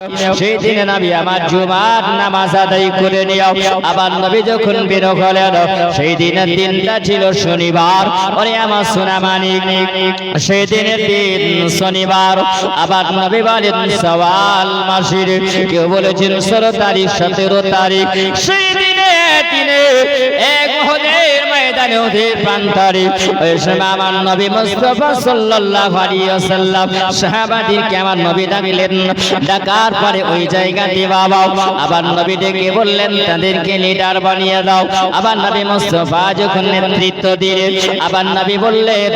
সেই দিনে নবী আমার জুমার নামাজ আদায় করে নিও। আবার নবী যখন বের হলেন সেই দিনের দিনটা ছিল শনিবার। ওরে আমার সোনা মানিক, সেই দিনের দিন শনিবার। আবার নবী বলেন শাওয়াল মাসের, কেউ বলেছেন 16 তারিখ 17 তারিখ। সেই দিনে এক উহুদের ময়দানে উহুদের প্রান্তরে ওই সময় আমার নবী মুস্তাফা সাল্লাল্লাহু আলাইহি ওয়াসাল্লাম সাহাবাদেরকে আমার নবী ডাকলেন। ডাকার পরে ওই জায়গাতে বাবা আবার নবী ডেকে বললেন তাদেরকে লিডার বানিয়ে দাও। আবার নবী মুস্তাফা যখন নেতৃত্ব দিলেন আবার নবী বললেন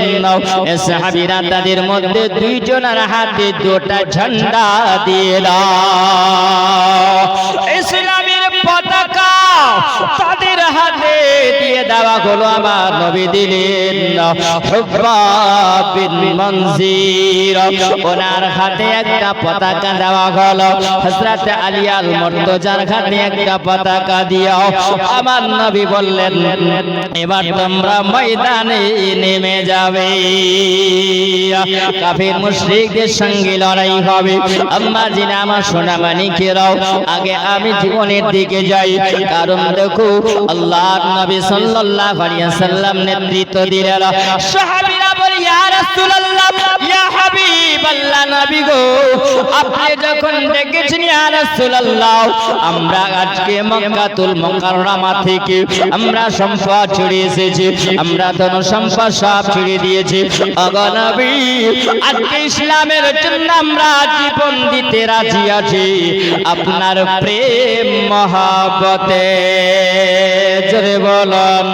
সাহাবীরা তাদের মধ্যে দুইজনের হাতে দুটো ঝান্ডা দিয়ে দাও। ইসলামের পতাকা তাদের হাতে দিয়ে দেওয়া হলো। আমার নবী দিলেন হুব্বাব বিন মনজির, ওনার হাতে একটা পতাকা দেওয়া হলো। হযরত আলী আল মুর্তজার হাতে একটা পতাকা দিও। আমার নবী বললেন এবার তোমরা ময়দানে নেমে যাবে, কাফির মুশরিকদের সঙ্গে লড়াই হবে। আম্মা জিনা আমার সোনা মানিকেরাও, আগে আমি জীবনের দিকে যাই, কারণ দেখো আল্লাহর নবী সাল্লাল্লাহু আলাইহি ওয়াসাল্লাম নেতৃত্ব দিলেন। সাহাবীরা বলে ইয়া রাসূলুল্লাহ, ইয়া হাবিবাল্লাহ, নবী গো আপনি যখন ডেকেছেন ইয়া রাসূলুল্লাহ, আমরা আজকে মক্কাতুল মুকাররমা থেকে আমরা সম্পদ ছেড়ে এসেছি, আমরা ধন সম্পদ সব ছেড়ে দিয়েছি। ওগো নবী আজকে ইসলামের জন্য আমরা জীবন দিতে রাজি আছি আপনার প্রেম মহব্বতে। জোরে বলুন।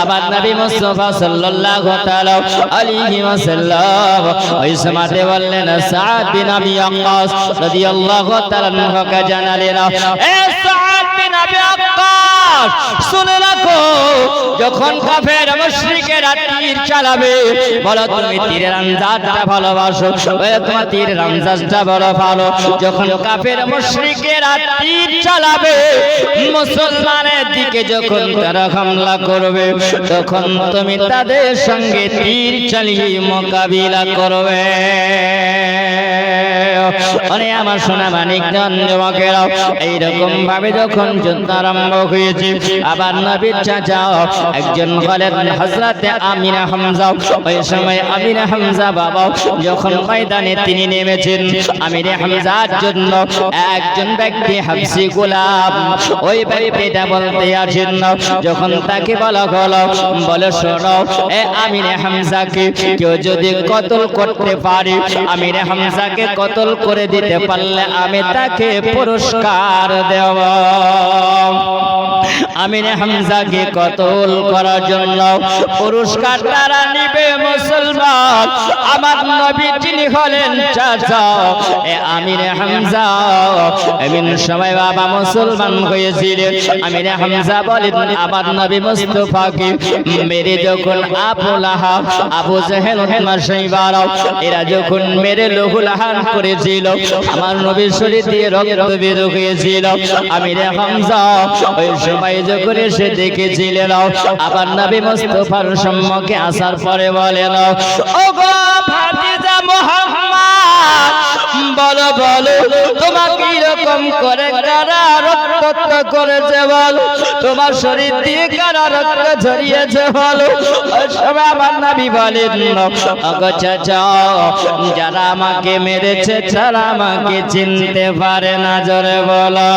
আবার নবী মুস্তাফা সাল্লাল্লাহু তাআলা আলাইহি ওয়াসাল্লাম ওই সময়তে বললেন সাদ বিন আবি ওয়াক্কাস রাদিয়াল্লাহু তাআলা আনহুকে জানালেন, এ সাদ বিন আবি ওয়াক্কাস শুনে রাখো, যখন কাফের মুশরিকেরা তীর চালাবে বলো তুমি তীরের আন্দাজটা ভালোবাসো, তোমার তীরের আন্দাজটা বড় ভালো। যখন কাফের মুশরিকেরা তীর চালাবে মুসলমানের দিকে যখন তারা হামলা করবে তখন তুমি তাদের সঙ্গে তীর চালিয়ে মোকাবিলা করবে। আরে আমার সোনা মানিক যুবকেরা, এইরকম ভাবে যখন যুদ্ধ আরম্ভ হয়েছে আবার নবীর চাচা একজন হলেন হযরত আমিনা হামজা। ওই সময় আমিনা হামজা বাবা যখন ময়দানে তিনি নেমেছেন, আমিনা হামজার জন্য একজন ব্যক্তি হাবশী গোলাম ওই ব্যক্তিটা বলতে আছেন, যখন তাকে বলা হলো বলে শোনো এ আমিনা হামজাকে কেউ যদি কতল করতে পারে, আমিনা হামজাকে কতল করে দিতে পারলে আমি তাকে পুরস্কার দেব। আমিনা হামজাকে কতল করার জন্য পুরস্কার তারা নিবে মুসলমান। আমার নবী যিনি হলেন চাচা এ আমিনা হামজা, এমন সময় বাবা মুসলমান হয়েছিলেন। আমিনা হামজা বলেন আমার নবী মুস্তাফাকে মেরে যখন আবু লাহাব, আবু জাহেল, শাইবা এরা যখন মেরে লহুলাহান করেছিল, আমার নবীর শরীর দিয়ে রক্ত বের হয়েছিল। আমিনা হামজা ওই সময় যখন এসে দেখেছিলেন, আবার নবী মুস্তাফার সম্মুখে আসার পরে বলেন, ওগো ভাতিজা মুহাম্মদ, বলো বলো তোমাকে এরকম করে কারা রক্ত করেছে বলো, তোমার শরীর দিয়ে কারা রক্ত ঝরিয়েছে বলো। ওই সময় আমার নবী বলেন, ওগো চাচা যারা আমাকে মেরেছে তারা আমাকে চিনতে পারে না। জোরে বলো,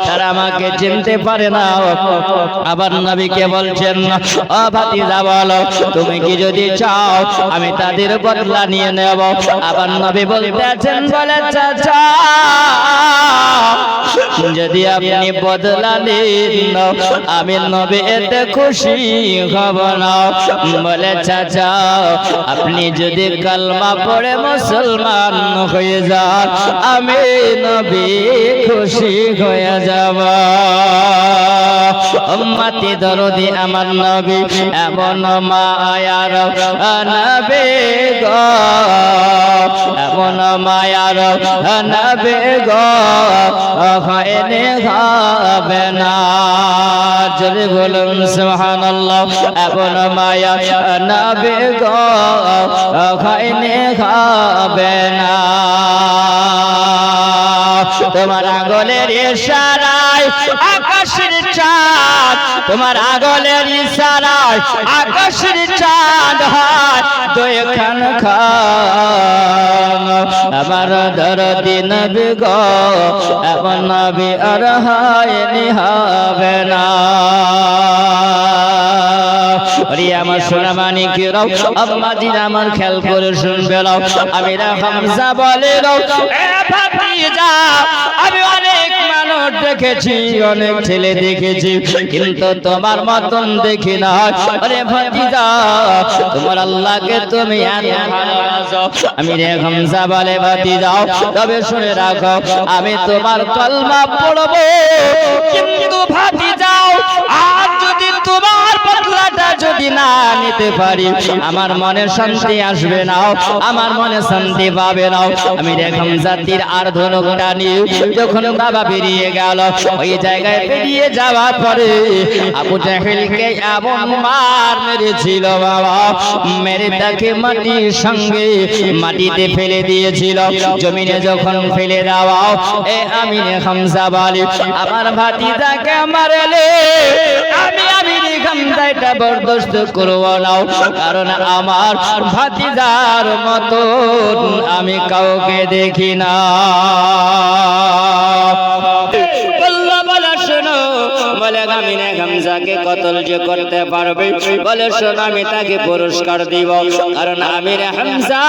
তারা আমাকে চিনতে পারে না। আবার নবীকে বলছেন, ও ভাতিজা বলো তুমি কি যদি চাও আমি তাদের বদলা নিয়ে নেব। আবার নবী বলতেছেন বলে চাচা যদি আপনি বদলা নেন আমি নবী এতে খুশি হব না। বলে চাচা আপনি যদি কালমা পড়ে মুসলমান হয়ে যান আমি নবী খুশি হয়ে যাব। উম্মতি দরদি আমার নবী এমন মায়ার নবী গো, এমন মায়ার নবী গো হয়নি হবে না। জোরে বলুন সুবহানাল্লাহ। এমন মায়ার নবী গো হয়নি হবে না। তোমার আঙ্গুলের ইশারায় আকাশের চাঁদ, তোমার আঙ্গুলের ইশারায় আকাশের চাঁদ হয় দুইখান খান। আমার দরদি নবী গো, এমন নবী আর হয়নি, হবে না। আমার সোনা মানিকেরাও, আম্মাজিরা আমার খেয়াল করে শুনবে নাও। আমিরা হামজা বলে আমি অনেক মানুষ দেখেছি, অনেক ছেলে দেখেছি, কিন্তু তোমার মতন দেখি না। আরে ভাতিজা, তোমার আল্লাহকে তুমি আমি রে হামজা বলে ভাতিজা, তবে শুনে রাখো আমি তোমার কলমা পড়বো, কিন্তু ভাতিজা আর যদি তোমার বদলাটা যদি না নিতে পারি আমার মনে শান্তি আসবে না, আমার মনে শান্তি পাবে না। আমি রে হামজা তীর আর ধনুকটা নিয়ে যখন বাবা বেরিয়ে গেল, ওই জায়গায় বেরিয়ে যাওয়ার পরে আবু জাহেলকে এমন মার মেরেছিল বাবা, মেরে তাকে মাটির সঙ্গে মাটিতে ফেলে দিয়েছিল। জমিনে যখন ফেলে দেওয়া, আমি রে হামজা বলি আমার ভাতিজাকে মারলে আমি রে হামজা এটা বরদাস্ত করব না, কারণ আমার ভাতিজার মতো আমি কাউকে দেখি না। বলে আমি রে হামজাকে কতল যে করতে পারবে, বলে শোনো আমি তাকে পুরস্কার দিব, কারণ আমি রে হামজা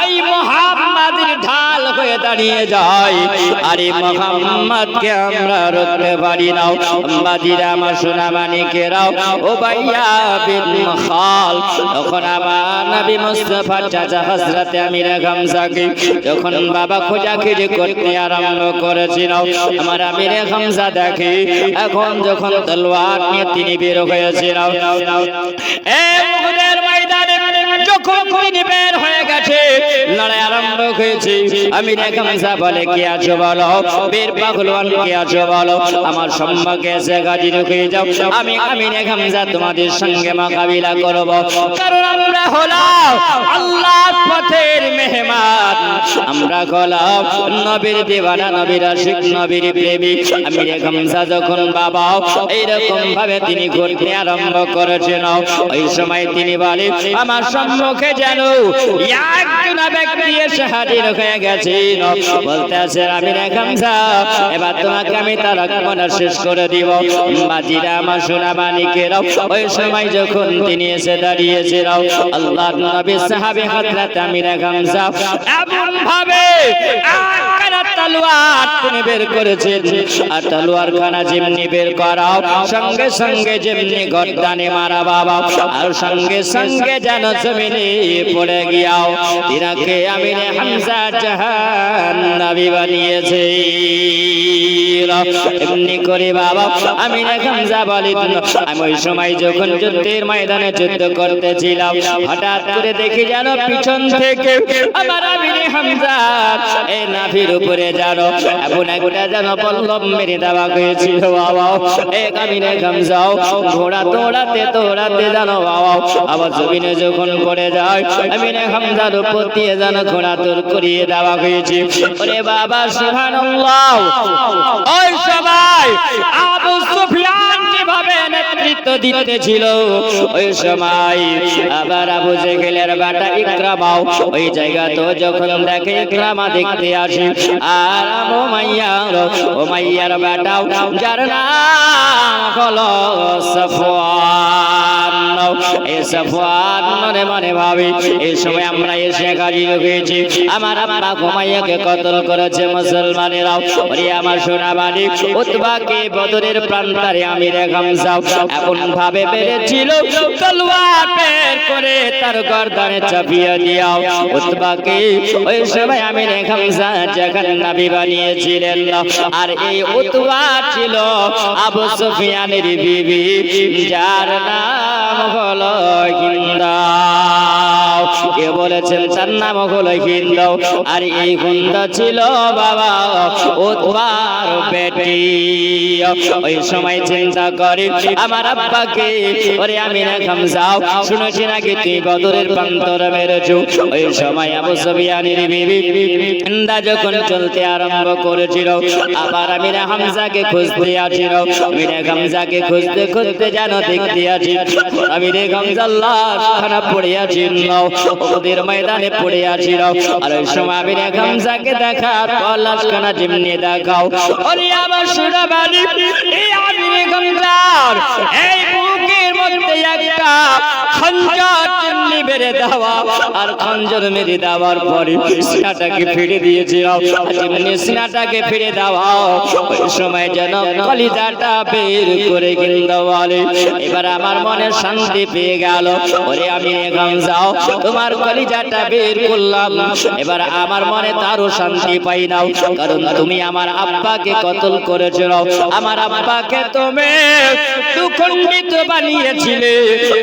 ওই মুহাম্মাদের ঢাল হয়ে দাঁড়িয়ে যাই, আর এই মুহাম্মাদকে আমরা রুখতে পারি না। আম্মাজিরা আমার সোনা মানিকেরাও, ও ভাইয়া বিন খাল, তখন আমার নবী মুস্তাফা চাচা হযরতে আমির হামজাকে যখন বাবা খোঁজাখুঁজি করতে আরম্ভ করেছিল, আমার আমির হামজা দেখে এখন যখন তলোয়ার নিয়ে তিনি বের হয়েছিল, উহুদের ময়দানে যখন তিনি বের হয়ে গেছে, লড়াই আরম্ভ হয়েছে। আমির হামজা বলে কি আছো বলো, বীর পাগলওয়ান কি আছো বলো, আমার সম্মুখে এসে হাজির হয়ে যাও, আমি আমির হামজা তোমাদের সঙ্গে মোকাবিলা করব, কারণ আমরা হলাম আল্লাহর পথের মেহমান, আমরা হলাম নবীর দিওয়ানা, নবীর আশিক, নবীর প্রেমিক। আমির হামজা যখন বাবা এইরকম ভাবে তিনি ঘুরতে আরম্ভ করেছেন, ওই সময় তিনি বলে আমার সম্মুখে যেন একজন ব্যক্তি এসে হাজির হয়ে গেছেন, বলতে আছে আমির হামজা এবার তোমাকে আমি তার আক্রমণ শেষ করে দিব। বাজিরা আমার সোনা মানিকেরাও, ওই সময় যখন তিনি এসে দাঁড়িয়েছিল, আল্লাহর নবী সাহাবী হযরত আমির হামজা এমন ভাবে তলোয়ার তিনি বের করেছেন, আর তলোয়ার খানা যেমনি বের করাও সঙ্গে সঙ্গে যেমনি গর্দানে মারা বাবা, আর সঙ্গে সঙ্গে যেন জমিনে পড়ে গিয়াও তিনাকে আমির হামজা জাহান্নামী বানিয়েছে। এমনি করে বাবা আমির হামজা বলেন আমি ওই সময় যখন যুদ্ধের ময়দানে যুদ্ধ করতেছিলাম, হঠাৎ করে দেখি যেন পিছন থেকে আমার আমির হামজা এই নাভির উপরে জানো এমন একটা যেন পল্লব মেরে দেওয়া হয়েছিল বাবা। এক আমির হামজা ঘোড়া দৌড়াতে দৌড়াতে জানো বাবা আবার জমিনে যখন পড়ে যায়, আমির হামজার উপর দিয়ে যেন ঘোড়া দৌড় করিয়ে দেওয়া হয়েছে। ওরে বাবা সুবহানাল্লাহ, ওই সবাই আবু সুফিয়ান কিভাবে নেতৃত্ব দিতেছিল, ওই সময় আবার আবু জেহেলের বেটা ইকরামাও ওই জায়গা তো যখন দেখে ইকরামা দেখতে আসে, আর উমাইয়ার বেটাও যার নাম হলো সাফওয়ান, এই সাফওয়ান মনে মনে ভাবে এই সময় আমরা এসে হাজির হয়েছি, আমার আব্বা উমাইয়াকে কতল করেছে মুসলমানেরাও। ওরে আমার সোনা মানিক, উতবাকে বদরের প্রান্তরে আমির হামজা এমন ভাবে বেড়েছিল তলোয়ার বের করে তার গর্দানে চাপিয়ে দিয়াও উতবাকে ওই সময় আমির হামজা জাহান্নামী বানিয়েছিলেন। আর এই উতবা ছিল আবু সুফিয়ানের বিবি, যার নাম হলো হিন্দা। কে বলেছেন তার নাম হলো হিন্দ। আর এই হিন্দ ছিল বাবা উতবার বেটি। ওই সময় চিন্তা করে আমার আব্বাকে, ওরে আমিনা খামসাও শুনেছি নাকি তুই বদরের প্রান্তর মেরেছো। ওই সময় আবু সুফিয়ানের বিবি হিন্দা যখন চলতে আরম্ভ করেছিল, আবার আমিনা হামজাকে খুঁজতে আসছিল। আমিনা হামজাকে খুঁজতে খুঁজতে যেন দেখতে আসি আমিনা হামজা লাশখানা পড়ে আছিল, ওদের ময়দানে পড়ে আছিল। আর ওই সময় আমিনা হামজাকে দেখার পর লাশখানা যেমনি দেখাও, ওরে আমার সোনাবালি, এই আমিনা হামজার এই বুকের মধ্যে একটা খঞ্জর যেমনি মেরে দেওয়া, আর খঞ্জর মেরে দেওয়ার পরে সিনাটাকে ফিরে দিয়েছিল। যেমনি সিনাটাকে ফিরে দেওয়া, ওই সময় যেন কলিজাটা বের করে গিলতে বলে, এবার আমার মনে শান্তি পেয়ে গেল। ওরে আমি এখন যাও, তোমার কলিজাটা বের করলাম, এবার আমার মনে তারও শান্তি পাই নাও, কারণ তুমি আমার আব্বাকে কতল করেছিল, আমার আব্বাকে তুমি দুখণ্ডিত বানিয়েছিলে।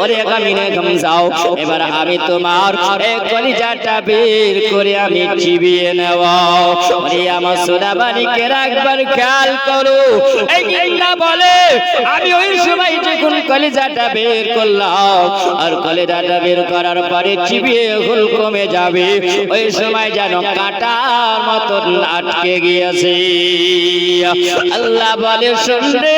ওরে আমি এখন যাও, এবার আমি তোমার এই কলিজাটা বের করে আমি চিবিয়ে নেব। ওরে আমার সোনাবাড়িকে একবার খেয়াল করো, এই গিন্না বলে আমি ওই সময় যখন কলিজাটা বের করলাম, আর কলিজাটা বের করার পরে চিবিয়ে হুল কমে যাবে, ওই সময় যেন কাঁটার মতন আটকে গিয়েছে। আল্লাহ বলে শুনরে,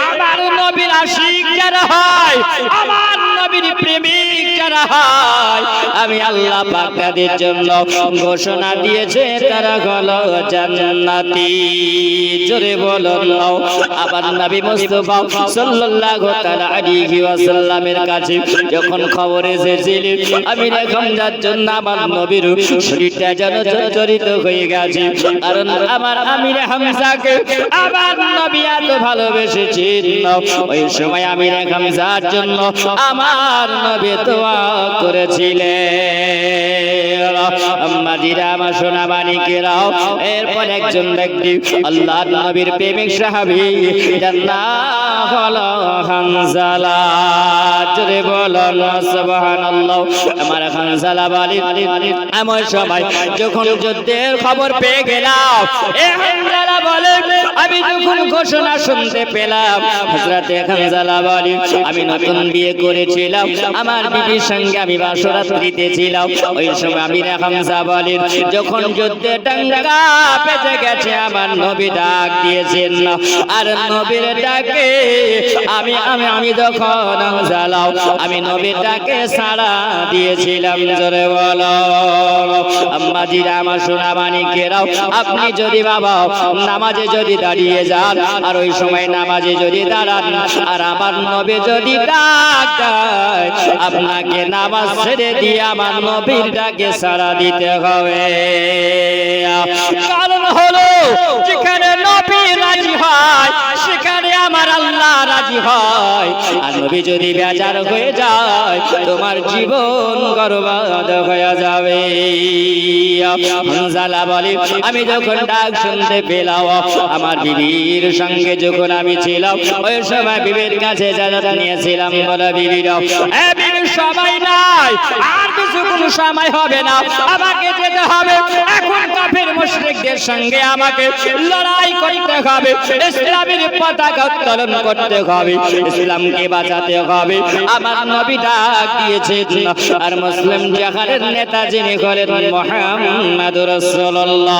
আমার নবীর আশিক যারা হয়, আমার নবীর প্রেমিক যারা হয়, আমি আল্লাহ পাক তাদের জন্য ঘোষণা দিয়েছে তারা হলো জান্নাতি। জোরে বলো। আবার নবী মুস্তাফা সাল্লাল্লাহু তাআলা আলাইহি ওয়াসাল্লামের কাছে যখন খবর এসেছিল আমিনা খামজার জন্য আমার নবীর শরীরটা যেন জর্জরিত হয়ে গেছে, কারণ আমার আমিনা হামজাকে আমার নবী এত ভালোবেসেছেন। ওই সময় আমিনা খামজার জন্য আমার নবী দোয়া করেছিলেন। আম্মাজিরা আমার সোনা মানিকেরাও, এরপর একজন ব্যক্তি আল্লাহর নবীর প্রেমিক সাহাবী, যার নাম হলো হানজালা। জোরে বলুন সুবহানাল্লাহ। আমার হানজালা বলে এমন সময় যখন যুদ্ধের খবর পেয়ে গেলাম, এ হানজালা বলে আমি যখন ঘোষণা শুনতে পেলাম, হযরতে হানজালা বলে আমি নতুন বিয়ে করেছিলাম, আমার বিবির সঙ্গে আমি বাসরাত্রিতে ছিলাম। ওই সময় আমি হামজা বলেন যখন যুদ্ধে ডাঙ্গা বেজে গেছে, আমার নবী ডাক দিয়েছেন, আর নবীর ডাকে আমি আমি আমি যখন জ্বালাও আমি নবীর ডাকে সাড়া দিয়েছিলাম। জোরে বলো। আম্মাজিরা আমার সোনা মানিকেরাও, আপনি যদি বাবা নামাজে যদি দাঁড়িয়ে যান, আর ওই সময় নামাজে যদি দাঁড়ান, আর আমার নবী যদি ডাক দেয়, আপনাকে নামাজ ছেড়ে দিয়ে আমার নবীর ডাকে সাড়া দিতে হবে। কারণ হলো যেখানে নবী রাজি হয় সেখানে আমার আল্লাহ রাজি হয়, আর নবী যদি বেজার হয়ে যায় তোমার জীবন বরবাদ হয়ে যাবে। হানজালা বলে আমি যখন ডাক শুনতে পেলাম, আমার বিবির সঙ্গে যখন আমি ছিলাম, ওই সময় বিবির কাছে জানাতে নিয়েছিলাম, বলে বিবিরা সবাই নাই, আর কিছুক্ষণ সময় হবে না, আমাকে যেতে হবে, এখন কাফের মুশরিকদের সঙ্গে আমাকে লড়াই করতে হবে, ইসলামের পতাকা উত্তোলন করতে হবে, ইসলামকে বাঁচাতে হবে। আমার নবী ডাক দিয়েছেন, আর মুসলিম জাহানের নেতা যিনি হলেন মুহাম্মদুর রাসূলুল্লাহ।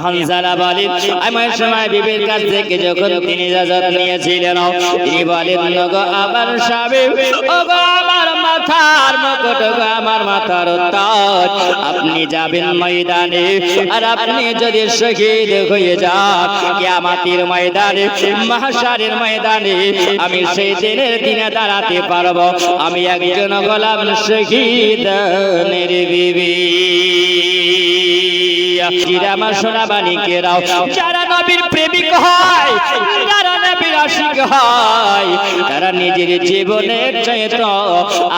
হানজালা বলেন আমার সময় বিবির কাছ থেকে যখন তিনি ইজাজত নিয়েছিলেন, তিনি বলেন ওগো আমার স্বামী, ওগো আমার মাথার মুকুট, ওগো আমার মাথার তাজ, আপনি যাবেন ময়দানে, আর আপনি যদি শহীদ হয়ে যান কিয়ামতের ময়দানে, মাহশারের ময়দানে, আমি সেই দিনে দাঁড়াতে পারবো, আমি একজন গোলাম শহীদের বিবি। আমার সোনা মানিকেরাও, যারা নবীর প্রেমিক হয়, যারা নবীর আশিক হয় তারা নিজের জীবনের চাইতে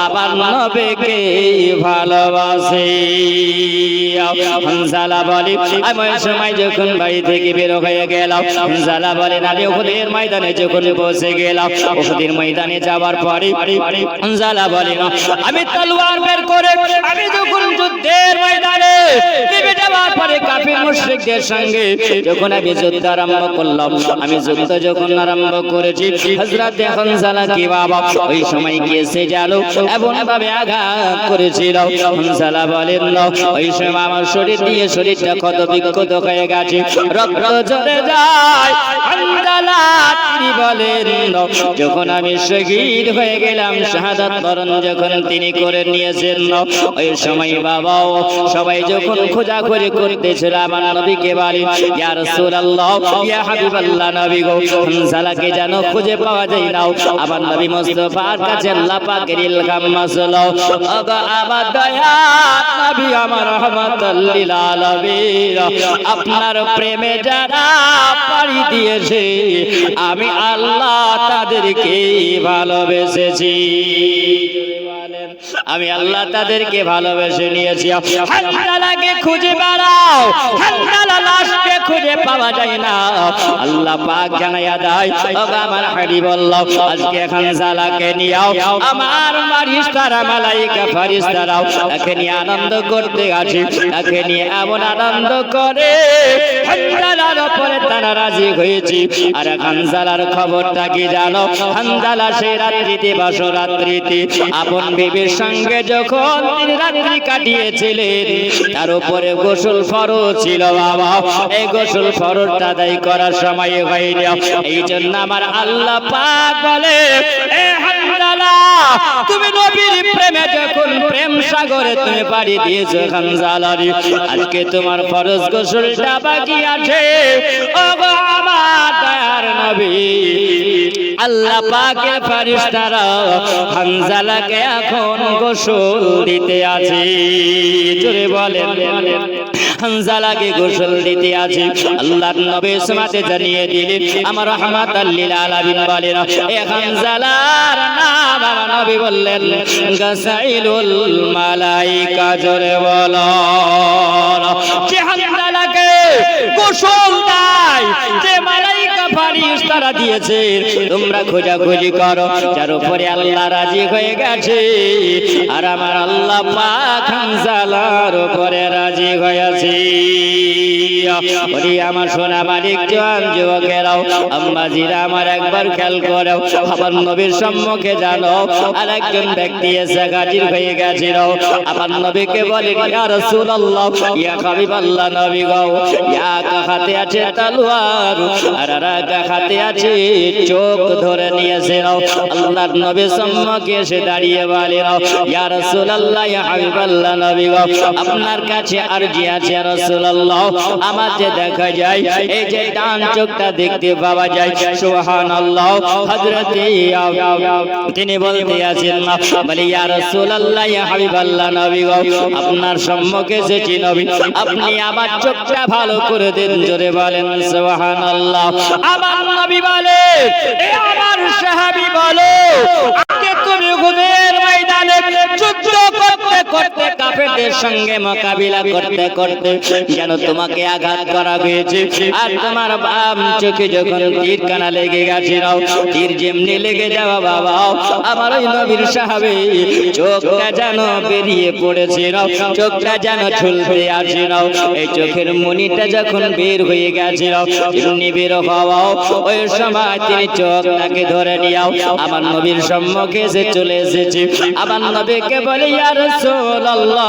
আবার নবীকে ভালোবাসে। হানজালা বলে আমি ওই সময় যখন বাড়ি থেকে বের হয়ে গেলাম, হানজালা বলেন আমি উহুদের ময়দানে যখন পৌঁছে গেলাম, উহুদের ময়দানে যাওয়ার পরে হানজালা বলেন আমি তলোয়ার বের করে আমি যখন যুদ্ধের ময়দানে নেমে যাওয়ার পরে কাফির মুশরিকদের সঙ্গে যখন আমি যুদ্ধ আরম্ভ করলাম, আমি যুদ্ধ যখন আরম্ভ করেছি হযরত হানজালা কি বাবা ওই সময় গিয়েছে জানো এমন ভাবে আঘাত করেছিল। হানজালা বলেন ওই সময় আমার শরীর দিয়ে শরীরটা ক্ষত বিক্ষত হয়ে গেছে, রক্ত ঝরে যায়। হানজালা তিনি বলেন যখন আমি শহীদ হয়ে গেলাম, শাহাদাত বরণ যখন তিনি করে নিয়েছেন, ওই সময় বাবা সবাই যখন খোঁজাখুঁজি করতেছিল আমার নবীকে বলেন ইয়া রাসূলুল্লাহ ইয়া হাবিবাল্লাহ নবী গো হানজালাকে যেন খুঁজে পাওয়া যায় না। আমার নবী মুস্তাফার কাছে আল্লাহ পাকের ইলহাম আসলো, ওগো আমার দয়ার নবী আমার রহমাতুল লিল আলামিন আপনার প্রেমে যারা পাড়ি দিয়েছে আমি আল্লাহ তাদেরকে ভালোবেসেছি। আমি আল্লাহ তাদেরকে ভালোবেসে নিয়েছি। হানজালাকে খুঁজে বেড়াও, হানজালা লাশকে খুঁজে পাওয়া যায় না। আল্লাহ পাক জানাইয়া দেয় ওগো আমার হাবিবাল্লাহ আজকে হানজালাকে নিও, আমার ফেরেশতারা মালায়েকা ফেরেশতারাও তাকে নিয়ে আনন্দ করতে আছে, তাকে নিয়ে এমন আনন্দ করে হানজালার উপরে তারা রাজি হয়েছে। আর হানজালার খবরটা কি জানো? হানজালা সেই রাত্রিতে বাসরাত্রিতে আপন বিবির সঙ্গে যখন তিনি রাত্রি কাটিয়েছিলেন তার উপরে গোসল ফরজ ছিল বাবা, এই গোসল ফরজটা আদায় করার সময় হয়নি। এই জন্য আমার আল্লাহ পাক বলে এ হানজালা তুমি নবীর প্রেমে যখন প্রেম সাগরে তুমি পাড়ি দিয়েছো হানজালারি, আজকে তোমার ফরজ গোসলটা বাকি আছে। ওগো আমার দয়ার নবী আল্লাহ পাকের ফেরেশতারা হানজালাকে এখন গোসল দিতে আছে। জোরে বলেন হানজালাকে গোসল দিতে আছে। আল্লাহর নবী সুমাতে জানিয়ে দিলেন আমার রাহমাতাল লিল আলামিন বলেন এ হানজালার নাম আমার নবী বললেন গাসাইলুল মালাইকা। জোরে বলো যে হানজালাকে গোসল দেয় যে মালাইকা ফেরেশতারা দিয়েছে, তোমরা খোঁজাখুঁজি করো যার উপরে আল্লাহ রাজি হয়ে গেছে। আর আমার আল্লাহ পাক হানজালার উপরে রাজি হয়েছে। ওরে আমার সোনা মানিক জওয়ান যুবকেরাও আম্মাজিরা আমার একবার খেয়াল করো, আমার নবীর সম্মুখে জানো আর একজন ব্যক্তি এসে হাজির হয়ে গেছিল। আমার নবীকে বলেন ইয়া রাসূলুল্লাহ ইয়া হাবিবাল্লাহ নবী গো, এক হাতে আছে তলোয়ার আর এক হাতে আছে চোখ ধরে নিয়েছে। আল্লাহর নবী সম্মুখে এসে দাঁড়িয়ে বলেন ইয়া রাসূলুল্লাহ ইয়া হাবিবাল্লাহ নবী গো, আপনার কাছে আরজি আছে ইয়া রাসূলুল্লাহ, আমার যে দেখা যায় এই যে ডান চোখটা দেখতে পাওয়া যায় সুবহানাল্লাহ। হযরতে তিনি বলতে আছেন বলে ইয়া রাসূলুল্লাহ ইয়া হাবিবাল্লাহ নবী গো, আপনার সম্মুখে এসেছি নবী, আপনি আমার চোখটা ভালো করে দেন। জোরে বলেন সুবহানাল্লাহ। আমার নবী বলে এ আমার সাহাবী বলো আগে তুমি উহুদের ময়দানে যুদ্ধ করতে করতে কাফেরদের সঙ্গে মোকাবিলা করতে করতে যেন তোমাকে আঘাত করা হয়েছে, আর তোমার বাম চোখে যখন তীর কানা লেগে গেছিল, তীর যেমনি লেগে যাওয়া বাবা আমার ওই নবীর সাহাবী চোখটা যেন বেরিয়ে পড়েছিল, চোখটা যেন ঝুলতে আসছিল। এই চোখের মণিটা যখন বের হয়ে গেছিল এমনি বের হওয়া ওই সময় তিনি চোখটাকে ধরে নিয়াও আমার নবীর সম্মুখে এসে চলে এসেছে। আমার নবীকে বলে ইয়া রাসূলুল্লাহ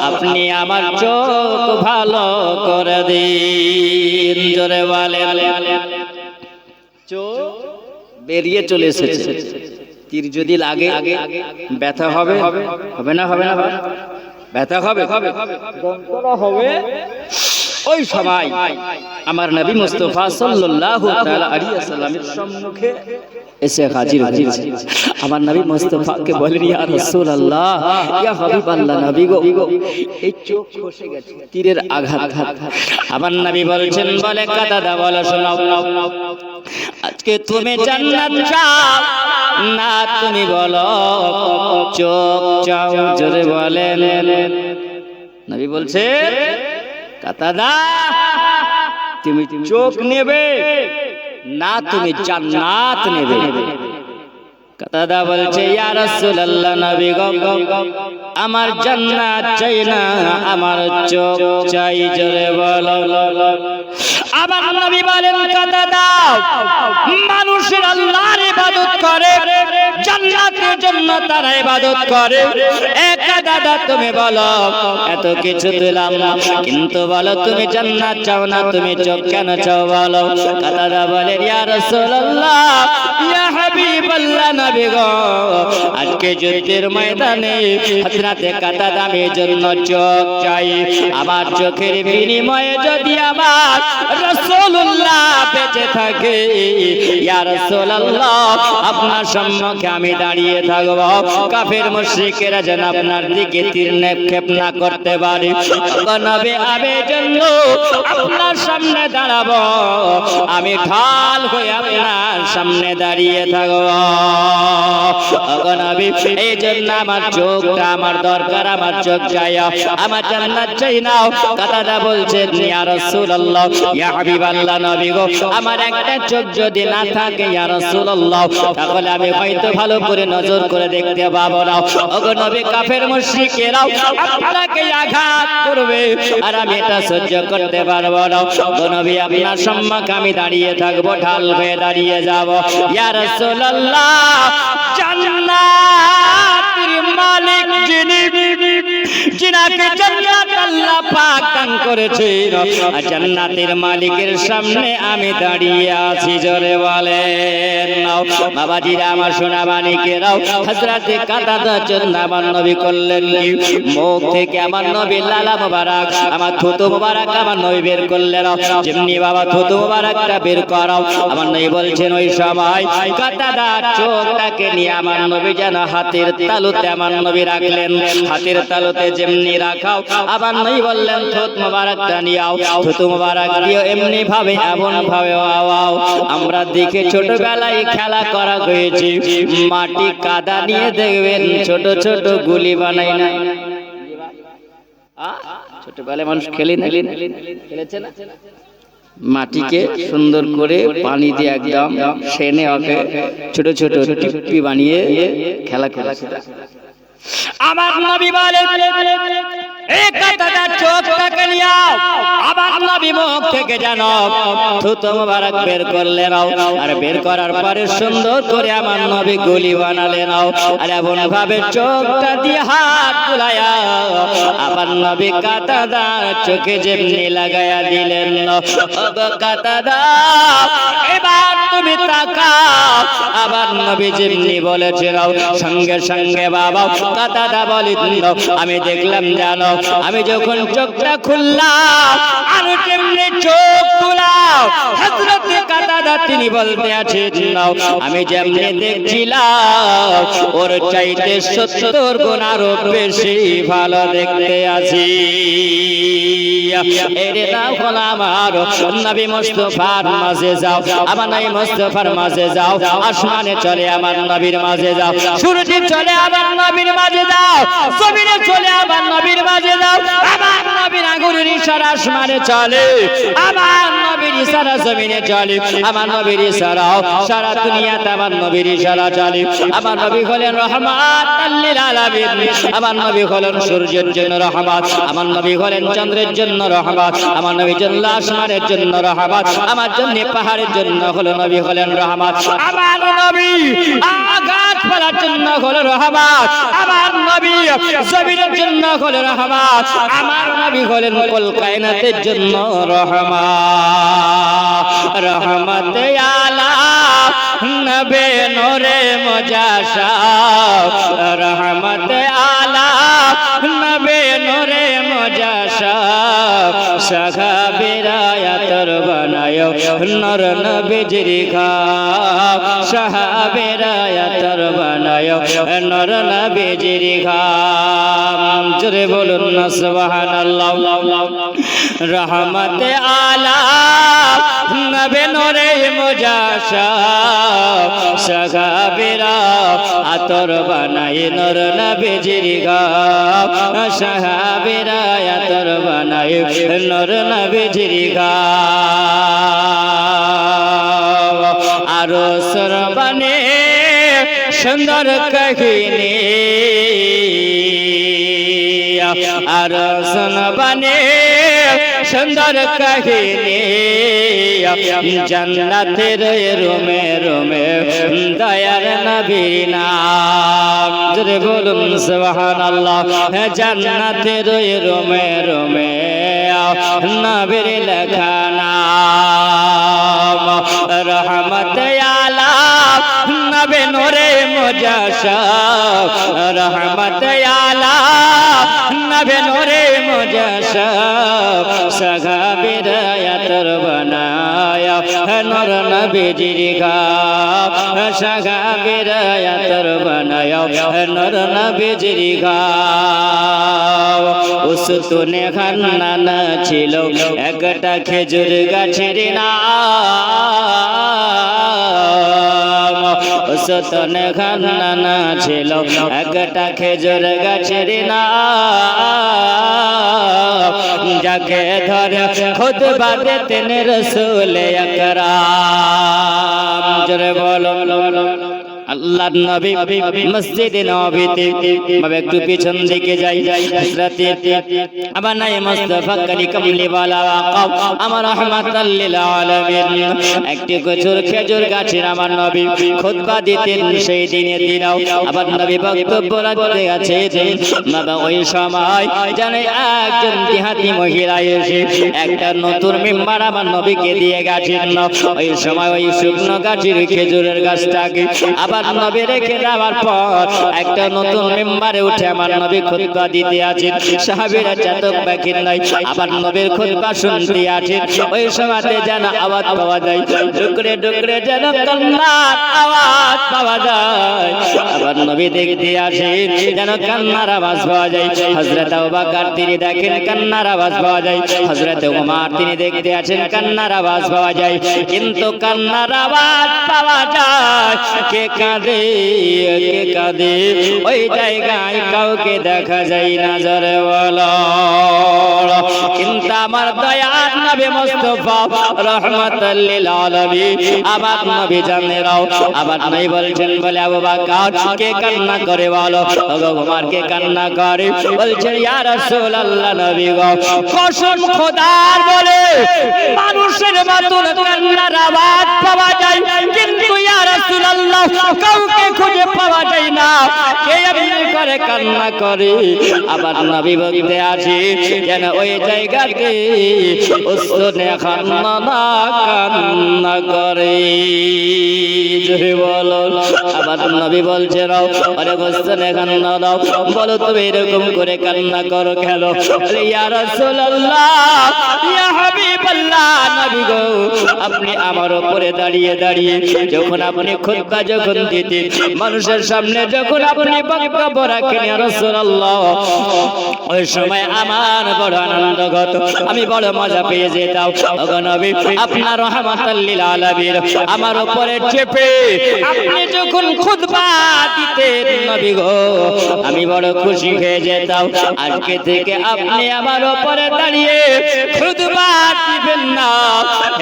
আপনি আমার চোখ ভালো করে দিন। জোরে বলেন চোখ বেরিয়ে চলে এসেছে, তীর যদি লাগে ব্যথা হবে হবে না? হবে না? ব্যথা হবে, যন্ত্রণা হবে। ওই সময় আমার নবী মুস্তাফা সাল্লাল্লাহু তাআলা আলাইহি ওয়াসাল্লামের সম্মুখে এসে হাজির হয়েছে। আমার নবী মুস্তাফাকে বলেন, ইয়া রাসূলুল্লাহ, ইয়া হাবিবাল্লাহ, নবী গো, এই চোখ খসে গেছে, তীরের আঘাত। আমার নবী বলছেন, বলে কাতাদা, বলো শোনাও, আজকে তুমি জান্নাত চাও না তুমি বলো চোখ চাও? জোরে বলেন। নবী বলছে, কাতাদা, তুমি চোখ নেবে না তুমি জান্নাত নেবে? কাতাদা বলছে, ইয়া রাসূলুল্লাহ, নবী গো, আমার জান্নাত চাই না, আমার চোখ চাই। জোরে বলো। আবার নবী বলেন, কাতাদা, মানুষের আল্লাহর ইবাদত করে, জান্নাতের জন্য তারা ইবাদত করে। কাতাদা, তুমি বলো, এত কিছু দিলাম কিন্তু বলো তুমি জান্নাত চাও না, তুমি চোখ কেন চাও বলো? কাতাদা বলেন, ইয়া রাসূলুল্লাহ, ইয়া হাবিবাল্লাহ, নবী গো, আজকে যুদ্ধের ময়দানে হযরতে কাতাদা আমি জন্য চোখ চাই। আমার চোখের বিনিময়ে যদি আমার রাসূলুল্লাহ বেঁচে থাকে, ইয়া রাসূলুল্লাহ, আপনার সম্মুখে আমি দাঁড়িয়ে থাকব, কাফের মুশরিকেরা যেন আপনার দিকে তীর নিক্ষেপ না করতে পারে। নবী, আমি জন্য আপনার সামনে দাঁড়াবো, আমি ঢাল হয়ে আপনার সামনে দাঁড়িয়ে থাকব। নবী, এই জন্য আমার চোখটা আমার দরকার, আমার চোখ চাই, আমার জান্নাত চাই না। কাতাদা বলছেন, ইয়া রাসূলুল্লাহ, ইয়া হাবিবাল্লাহ, নবী গো, আমার একটা চোখ যদি না থাকে ইয়া রাসূলুল্লাহ, তাহলে আমি হয়তো ভালো করে নজর করে দেখতে পাবো না। ওগো নবী, কাফের মুশরিকেরা আপনাকে আঘাত করবে আর আমি এটা সহ্য করতে পারবো না। ওগো নবী, আপনার সম্মুখে আমি দাঁড়িয়ে থাকবো, ঢাল হয়ে দাঁড়িয়ে যাব। ইয়া রাসূলুল্লাহ, জান্নাতের মালিক যিনি, যিনাকে জান্নাত আল্লাহ পাক দান করেছেন, জান্নাতের মালিকের সামনে আমি দাঁড়িয়ে আছি। জোরে বলেন। বাবাজিরা, আমার সোনা মানিকেরাও, হযরতে কাতাদার জন্য আমার নবী করলেন কি? মুখ থেকে আমার নবী লালা মোবারক, আমার থুতু মোবারক আমার নবী বের করলেন। যেমনি বাবা থুতু মোবারকটা বের করাও, আমার নবী বলছেন, ওই সময় কাতাদার চোখটাকে নিয়ে আমার নবী যেন হাতের তালুতে আমার নবী রাখলেন। হাতের তালুতে যেমনি রাখাও, আবার নবী বললেন, থুতু মোবারকটা নিয়াও, থুতু মোবারক দিও এমনি ভাবে, এমন ভাবে আওয়াও। আমরা দেখে ছোটবেলায় খেলা করা হয়েছে, মাটি কাদা নিয়ে দেখবেন ছোট ছোট গুলি বানাই না? ছোটবেলায় মানুষ খেলেছে না? মাটিকে সুন্দর করে পানি দিয়ে একদম সেনে ওকে ছোট ছোট টিপ্পি বানিয়ে খেলা করেছে। আমার নবী বলেন, এই কাতাদার চোখটাকে নিয়াও। আমার নবী মুখ থেকে জানো থুতু মোবারক বের করলেন, আর বের করার পরে সুন্দর করে আমার নবী গুলি বানালেন, আর এমন ভাবে চোখটা দিয়ে হাত বুলায়া আমার নবী কাতাদার চোখে যেমনি লাগায়া দিলেন। কাতাদা, এবার তুমি তাকাও। আবার নবী যেমনি বলেছেন, সঙ্গে সঙ্গে বাবা কাতাদা বলেন, আমি দেখলাম জানো, আমি যখন চোখটা খুললাম আর যেমনি চোখ খুলাও, হযরতে কাতাদা তিনি বলতে আছেন, আমি যেমনি দেখছিলাম ওর চাইতে 70 গুণ আরো বেশি ভালো দেখতে আছি। এরে নাও হলো আমার নবী মুস্তাফার মাঝে যাও, আমার নবী মুস্তাফার মাঝে যাও, আসমানে চলে আমার নবীর মাঝে যাও, সূর্যে চলে আমার নবীর মাঝে যাও, জমিনে চলে আমার নবীর মাঝে যাও। আমার নবীর আঙ্গুরের ইশারা আসমানে চলে, আমার নবীর ইশারা জমিনে চলে, আমার নবীর ইশারা সারা দুনিয়াতে আমার নবীর ইশারা চলে। আমার নবী হলেন রহমাতাল লিল আলামিন, আমার নবী হলেন সূর্যের জন্য রহমত, আমার নবী হলেন চন্দ্রের জন্য রহমত, আমার নবী জন্য আসমানের জন্য রহমত, আমার জন্য পাহাড়ের জন্য হলো নবী হলেন রহমত, আমার নবী গাছপালার জন্য হলো রহমত, আমার নবী জমিনের জন্য হলো রহমত, আমার নবী হলেন কুল কায়নাতের জন্য রহমত। রহমতে আলা নবে নূরে মুজাশাব, রহমতে আলা নবে নূরে মুজাশাব, সাহাবীরা আতর বানায় নর নবীজির ঘাম সাহাবীরা আতর বানায় নর নবীজির ঘাম জোরে বলুন না সুবহানাল্লাহ রহমতে আলাম নবী নূরে মুজাশশাব সাহাবীরা আতর বানায় নর নবীজির ঘাম সাহাবীরা আতর বানায় নর নবীজির ঘাম আরো সরবানে সুন্দর কাহিনী আর শুনবানে সুন্দর কাহিনী জান্নাতের রুমে রুমে দয়ার নবীর নাম জোরে বলুন সুবহানাল্লাহ জান্নাতের রুমে রুমে নবীর লেখা নাম রহমত আলাম নবী নূরে মুজাশশাব রহমত আলাম নবী নূরে মুজাশশাব সাহাবীরা আতর বানায় নর নবীজির ঘাম সাহাবীরা আতর বানায় নর নবীজির ঘাম উসতুনে খান্নান ছিল একটা খেজুর গাছের নাম উসতুনে খান্নান ছিল একটা খেজুর গাছের নাম যাকে ধরে খুতবা দিতেন রাসূল আকরাম জোরে বলো আল্লাহর নবী মসজিদে নববীতে ভাবে একটু পিছন দিকে যাই হযরত আবা নাই মুস্তাফা কালি কামলি ওয়ালা ওয়াকাব আমার রাহমাতাল লিল আলামিন একটি খেজুর গাছের আমার নবী খুতবা দিতেন সেই দিনের দিনও আবার নবী বক্তব্য রাখতে আছে বাবা ওই সময় জানে একজন দেহাতি মহিলা এসে একটা নতুন মিম্বার আমার নবীকে দিয়ে গেছেন ওই সময় ওই শুকনো গাছের খেজুরের গাছটাকে আবার নবী রেখে যাওয়ার পর একটা নতুন মিম্বারে উঠে আমার নবী খুতবা দিতে আছেন সাহাবীরা চাতক বাকি নাই আবার নবীর খুতবা শুনতে আছেন ওই সময়তে যেন আওয়াজ পাওয়া যায় ডুকরে ডুকরে যেন কান্নার আওয়াজ পাওয়া যায় আবার নবী দেখতে আসেন যেন কান্নার আওয়াজ পাওয়া যায় হযরত আবু বকর তিনি দেখেন কান্নার আওয়াজ পাওয়া যায় হযরত ওমর তিনি দেখতে আছেন কান্নার আওয়াজ পাওয়া যায় কিন্তু কান্নার আওয়াজ পাওয়া যায় কে কাঁদে কে কাঁদে ওই জায়গায় কাউকে দেখা যায় না জোরে বলো কিন্তু আমার দয়ার নবী মুস্তাফা রাহমাতাল লিল আলামিন আবার নবী জানেন আবার নাই বলছেন বলে আবু বকর কে কান্না করে বলো ওগো ওমর কে কান্না করে বলছেন ইয়া রাসূলুল্লাহ নবী গো কসম খোদার বলে মানুষের মতন কান্নার আওয়াজ পাওয়া যায় কিন্তু ইয়া রাসূলুল্লাহ কাউকে খুঁজে পাওয়া যায় না কে এমনি করে কান্না করে আবার নবী বলতে আছে যেন ওই জায়গাতে উসনে খান্না কান্না করে জোরে বলো আবার নবী বলছে রাও আরে উসনে খান্না দাও বলো তুমি এরকম করে কান্না করো কেন ইয়া রাসূলুল্লাহ ইয়া হাবিবাল্লাহ নবী গো আপনি আমার উপরে দাঁড়িয়ে দাঁড়িয়ে যখন আপনি খুতবা যখন দিতেন মানুষের সামনে যখন আপনি বক্তব্য রাখেন ইয়া রাসূলুল্লাহ ওই সময় আমার বড় আনন্দ হতো আমি বড় মজা পেয়ে যেতাম ওগো নবী আপনার রাহমাতাল লিল আলামিন আমার উপরে চেপে আপনি যখন খুতবা দিতেন নবী গো আমি বড় খুশি হয়ে যেতাম আজকে থেকে আপনি আমার উপরে দাঁড়িয়ে খুতবা দিবেন না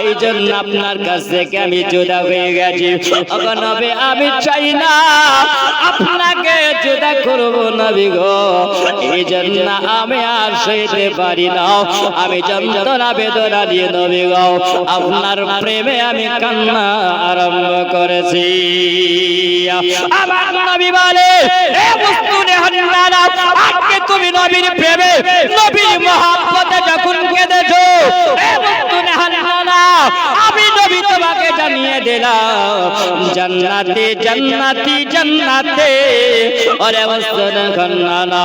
এই জন্য আপনার কাছ থেকে আমি জুদা হয়ে গেছি ওগো নবী আমি চাই না আপনাকে জুদা করব নবী গো এই জন্য আমি আর সইতে পারি না আমি যন্ত্রণা বেদনা দিয়ে নবী গো আপনার প্রেমে আমি কান্না আরম্ভ করেছি আমার নবী বলে এ মুস্তুনে হান্নানা আজকে তুমি নবীর প্রেমে নবীর মহব্বতে যখন কেঁদেছো এ মুস্তুনে হান্নানা আমি নবী তোমাকে জানিয়ে দে বেলাল জান্নাতে জান্নাতি জান্নাতে ওরে ওস্তাদ খান্না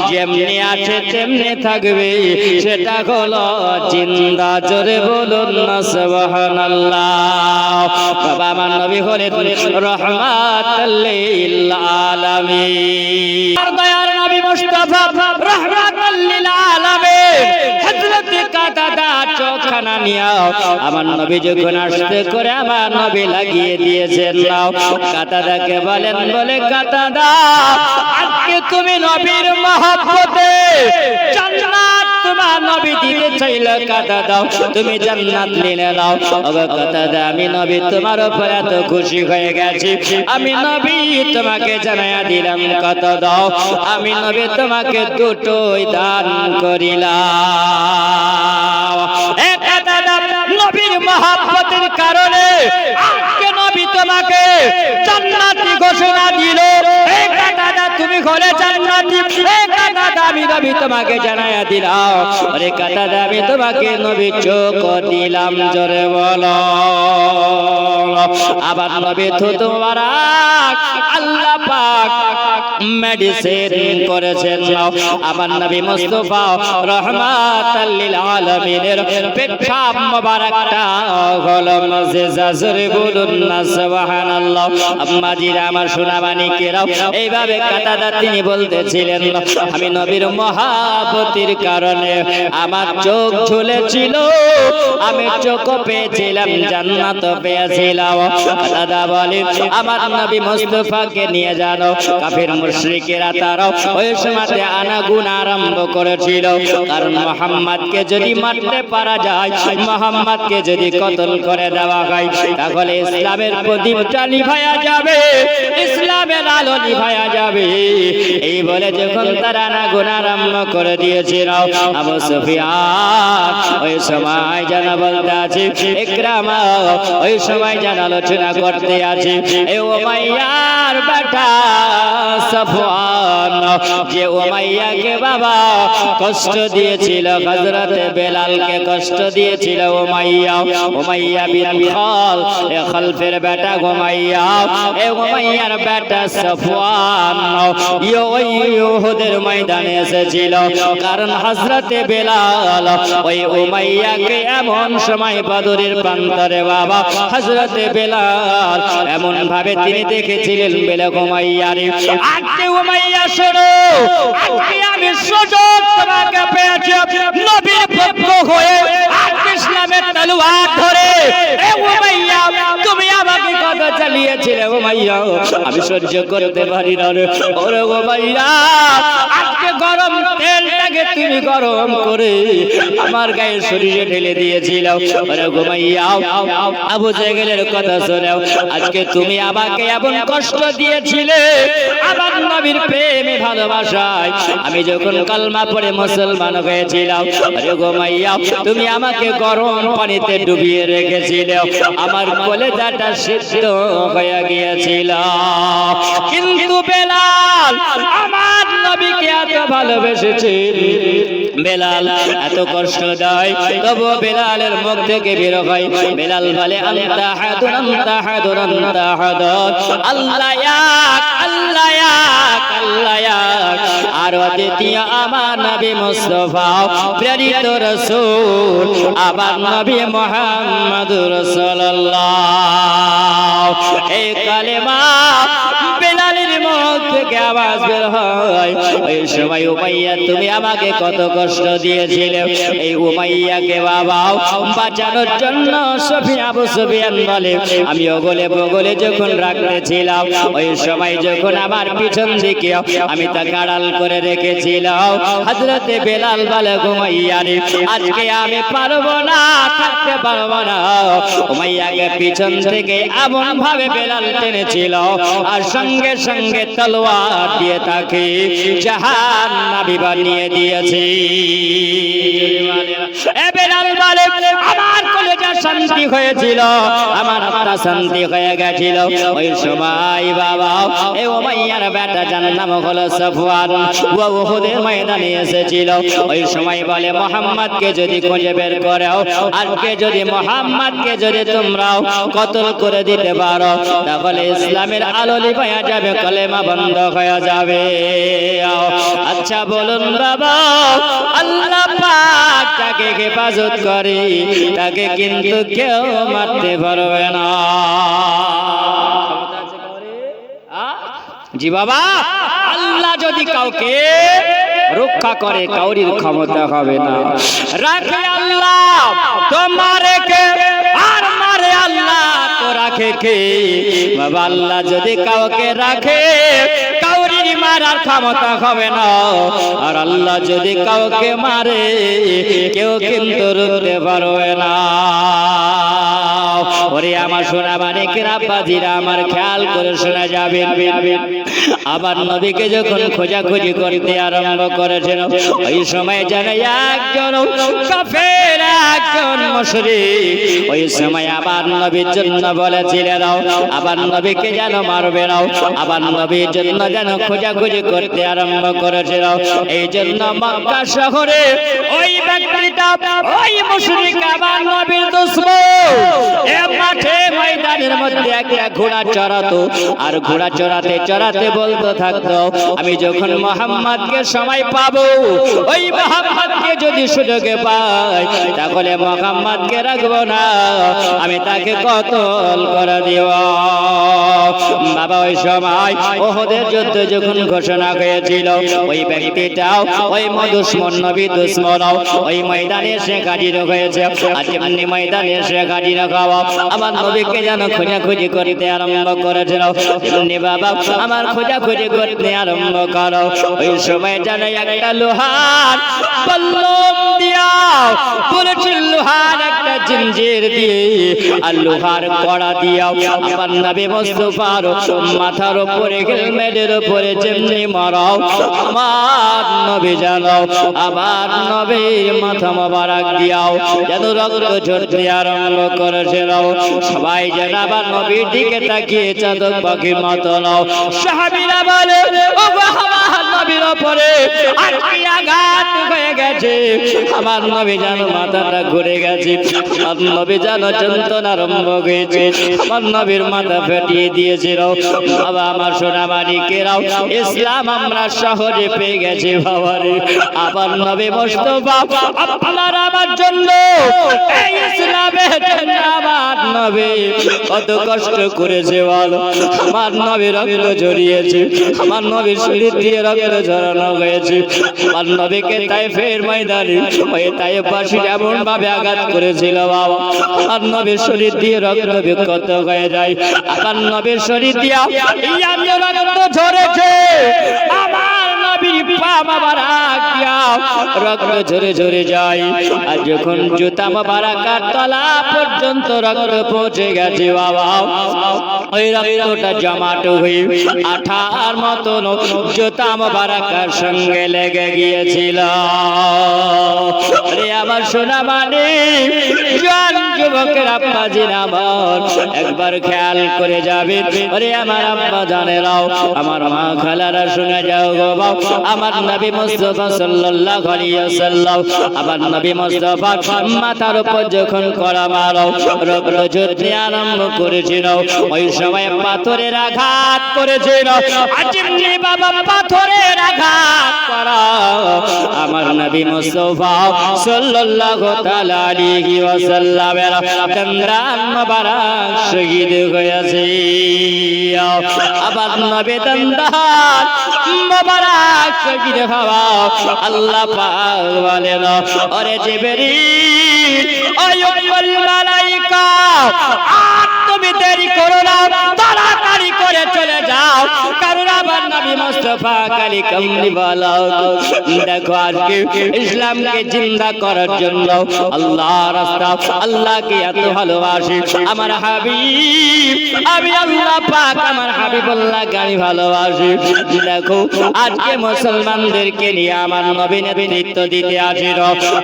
যেমনি আছে তেমনি থাকবে সেটা হলো জিন্দা জোরে বলুন না সুবহানাল্লাহ বাবা আমার নবী হলেন রহমাতাল লিল আলামিন আর দয়ার নবী মুস্তাফা রহমাতাল লিল আলামিন হযরত কাতাদা চোখখানা নিয়ে আমার নবী যখন আসতে করে আমার নবী লাগিয়ে দিয়েছেন নাও কাতাদাকে বলেন বলে কাতাদা আজকে তুমি নবীর মহব্বতে জান্নাত তোমার নবী দিতে চাইল কাতাদা তুমি জান্নাত নিয়ে নাও ওগো কাতাদা আমি নবী তোমার উপর এত খুশি হয়ে গেছি আমি নবী তোমাকে জানায়া দিলাম কাতাদা আমি নবী তোমাকে দুটোই দান করিলাম এ কাতাদা নবীর মহব্বতের কারণে আজকে নবী তোমাকে জান্নাতি ঘোষণা দিল এ কাতাদা তুমি হলে জান্নাতি এ কাতাদা আমি নবী তোমাকে জানায়া দিলাম আরে কাতাদা আমি তোমাকে নবী চোখ দিলাম জোরে বলো আবার নবী থুতু মারাক আল্লাহ পাক মেডিসিন করেছেন আমার নবী মুস্তাফা রহমাতাল লিল আলামিনের পেটটা মোবারকটা হলো মুজিজা জোরে বলুন না সুবহানাল্লাহ আম্মা জিরা আমার সোনা মানিকেরাও এইভাবে কাতাদা তিনি বলতেছিলেন আমি নবীর মহব্বতের কারণে আমার চোখ ঝুলেছিল আমি চোখ পেয়েছিলাম জান্নাত পেয়েছিলাম কাতাদা বলে আমার নবী মুস্তাফাকে নিয়ে জানো কাফির মুশরিকেরা তারা ওই সময়তে আনাগুন আরম্ভ করেছিল কারণ মুহাম্মদকে যদি মারতে পারা যায় মুহাম্মদকে যদি কতল করে দেওয়া হয় তাহলে ইসলামের প্রদীপটা নিভায়া যাবে ইসলামের আলো নিভায়া যাবে এই বলে যখন তারা আনাগুন আরম্ভ করে দিয়েছিল আবু সুফিয়ান ওই সময় জানা বলতে আছে ইকরামা ওই সময় জানা আলোচনা করতে আছে এ উমাইয়ার বেটা সাফওয়ান যে উমাইয়াকে বাবা কষ্ট দিয়েছিল হযরত বেলালকে কষ্ট দিয়েছিল উমাইয়া বিন খাল এ খালফের বেটা উমাইয়া এ উমাইয়ার বেটা সাফওয়ান ওই উহুদের ময়দানে এসেছিল কারণ হযরত বেলাল ওই উমাইয়াকে এমন সময় বদরের প্রান্তরে বাবা হযরত বেলাল এমন ভাবে তিনি দেখেছিলেন বেলা উমাইয়ারে আজকে উমাইয়া শোনো আজকে আমি সুযোগ তোমাকে পেয়েছি নবীর পক্ষ হয়ে আজকে ইসলামের তলোয়ার ধরে এ উমাইয়া তুমি আমাকে কথা চালিয়েছিলে উমাইয়া আমি সহ্য করতে পারি না রে ওরে উমাইয়া আজকে গরম তেলটাকে তুমি গরম করে আমার গায়ে শরীরে ঢেলে দিয়েছিল ওরে উমাইয়া আবু জেহেলের কথা শোনাও আজকে তুমি আমাকে এমন কষ্ট দিয়েছিলে আমার নবীর প্রেমে ভালোবাসায় আমি যখন কালমা পড়ে মুসলমান হয়েছিলাম আরে উমাইয়া তুমি আমাকে গরম পানিতে ডুবিয়ে রেখেছিলে আমার কলেজাটা সিদ্ধ হয়ে গিয়েছিল কিন্তু বেলাল আমার নবীকে এত ভালোবেসেছে বেলাল এত কষ্ট দেয় তবু বেলালের মুখ থেকে বের হয় বেলাল বলে আনতা হাদুন আনতা হাদুন আনতা হাদুন আল্লাহ ইয়াক আল্লাহ ইয়াক আল্লাহ ইয়াক আর দ্বিতীয় আমার নবী মুস্তাফা প্রেরিত রাসূল আমার নবী মুহাম্মদুর রাসূলুল্লাহ এই কালেমা বেলালের মুখ থেকে আওয়াজ বের হয় ওই সময় উমাইয়া তুমি আমাকে কত কষ্ট দিয়েছিলে এই উমাইয়াকে বাবা বাঁচানোর জন্য আবু সুফিয়ান বলে আমি ওগলে বগলে যখন রাখতেছিলাম ওই সময় যখন আমার পিছন দিকে আমি তা গাড়াল করে রেখেছিলাম হযরত বেলাল বলে উমাইয়া রে আজকে আমি পারবো না থাকতে পারবো না উমাইয়াকে পিছন থেকে এমন ভাবে বেলাল টেনেছিল আর সঙ্গে সঙ্গে তলোয়ার দিয়ে তাকে জাহান্নামী বানিয়ে দিয়েছে এ বেলাল বলে আমার কলেজার শান্তি হয়েছিল, আমার আত্মা শান্তি হয়ে গেছিল। ওই সময় বাবা এই উমাইয়ার বেটা যার নাম হলো সাফওয়ান, ও উহুদের ময়দানে এসেছিল। ওই সময় বলে মুহাম্মদকে যদি খুঁজে বের করো, আজকে যদি মুহাম্মদকে যদি তোমরাও কতল করে দিতে পারো, তাহলে ইসলামের আলো লিভায়া যাবে, কলেমা বন্ধ হয়ে যাবে। আচ্ছা বলুন বাবা, আল্লাহ পাক তাকে হেফাজত করে, তাকে কিন্তু কেউ মারতে পারবে না। জি বাবা, আল্লাহ যদি কাউকে রক্ষা করে, কাউরির ক্ষমতা হবে না। রাখে আল্লাহ তো মারে কে, আর মারে আল্লাহ তো রাখে কে? বাবা আল্লাহ যদি কাউকে রাখে, কাউরির মারার ক্ষমতা হবে না। আর আল্লাহ যদি কাউকে মারে, কেউ কিন্তু রুখতে পারবে না। ওরে আমার সোনা মানিকের আব্বাজিরা, আমার খেয়াল করে শোনা যাবেন। আবার নবীকে যখন খোঁজাখুঁজি করতে আরম্ভ করেছেন, ওই সময় যেন একজন কাফের, একজন মুশরিক ওই সময় আবার নবীর জন্য বলেছিলেন, আবার নবীকে যেন মারবে না, আবার নবীর জন্য যেন খোঁজাখুঁজি করতে আরম্ভ করেছিল। এই জন্য মক্কা শহরে ওই ব্যক্তিটা, ওই মুশরিক আবার নবীর দুশমন, এ মাঠে ময়দানের মধ্যে একটা ঘোড়া চড়াতো, আর ঘোড়া চড়াতে চড়াতে বলতে থাকতো, আমি যখন মুহাম্মদকে সময় পাবো, ওই মুহাম্মদকে যদি সুযোগে পাই, তাহলে মুহাম্মদকে রাখবো না, আমি তাকে কতল করে দিব। বাবা ওই সময় উহুদের যুদ্ধ যখন ঘোষণা হয়েছিল, ওই ব্যক্তিটাও ওই দুশমন, নবী দুশমন ওই ময়দানে এসে হাজির হয়েছে। আর এমনি ময়দানে এসে হাজির হওয়া, আমার নবীকে যেন খোঁজাখুঁজি করতে আরম্ভ করেছিল। এমনি বাবা আমার খোঁজাখুঁজি করতে আরম্ভ করো। ওই সময় যেন একটা লোহার বল্লম দিয়া, বলেছিল লোহার একটা জিঞ্জির দিয়ে, আর লোহার কড়া দিয়া আমার নবী মুস্তাফার মাথার উপরে, হেলমেটের উপরে যেমনি মারাও, আমার নবী জানো আবার নবীর মাথা মোবারক দিয়াও যেন রক্ত ঝরতে আরম্ভ করেছিল। সবাই যেন আবার নবীর দিকে তাকিয়ে চাতক পাখির মতো নাও। সাহাবীরা বলে, ও আমার নবীর উপরে আজকে আঘাত হয়ে গেছে, আমার নবী জানো মাথাটা ঘুরে গেছে, আমার নবী জানো যন্ত্রণা আরম্ভ হয়েছে, আমার নবীর মাথা ফেটিয়ে দিয়েছিল। বাবা আমার সোনা মানিকেরাও, ইসলাম আমরা সহজে পেয়ে গেছি বাবারে। আবার নবী মুস্তাফা আপনার আমার জন্য এই ইসলামের জন্য আমার নবী কত কষ্ট করেছে বলো। আমার নবী রক্ত ঝরিয়েছে, আমার নবীর শরীর দিয়ে রক্ত ঝরানো হয়েছে। আমার নবীকে তাইফের ময়দানে ওই তাইফবাসী এমন ভাবে আঘাত করেছিল বাবা, আমার নবীর শরীর দিয়ে রক্ত বিক্ষত হয়ে যায়। আমার নবীর শরীর দিয়া রক্ত ঝরেছে, আমার নবীর পা মোবারক দিয়া রক্ত ঝরে ঝরে যায়। আর যখন জুতা মোবারকের তলা পর্যন্ত রক্ত পৌঁছে গেছে বাবা, ওই রক্তটা জমাট হয়ে আঠার মতন জুতা মোবারকের সঙ্গে লেগে গিয়েছিল। আরে আমার সোনা মানে জোয়ান যুবকের আব্বাজির আমার একবার খেয়াল করে যাবে। আরে আমার আব্বা জানেরাও, আমার মা খালারা শুনে যাও গো বাবা, আমার নবী মুস্তাফা সাল্লাল্লাহু আলাইহি ওয়াসাল্লাম, আমার নবী মুস্তাফা মাথার উপর যখন কড়া মারো রক্ত ঝরতে আরম্ভ করেছিল, ওই সময় পাথরের আঘাত করেছিল। আজিমনি বাবা পাথরের আঘাত করা, আমার নবী মুস্তাফা সাল্লাল্লাহু তাআলা আলাইহি ওয়াসাল্লামের দন্দান মোবারক শহীদ হয়েছে। আবার নবী দন্দান মোবারক শহীদ হওয়া আল্লাহ পাক বলেন, ওরে জিবরিল ওই উম্মুল মালাইকা, আর তুমি দেরি করো না, তাড়াতাড়ি করে চলে যাও, কারণ আমার নবী মুস্তাফা কালি কামলি বলো। দেখো আজকে ইসলামকে জিন্দা করার জন্য আল্লাহ রাস্তা, আল্লাহকে এত ভালোবাসি আমার হাবিব, আমি আল্লাহ পাক আমার হাবিবুল্লাহকে আমি ভালোবাসি। দেখো আজকে মুসলমানদেরকে নিয়ে আমার নবী নেতৃত্ব দিতে আসিল,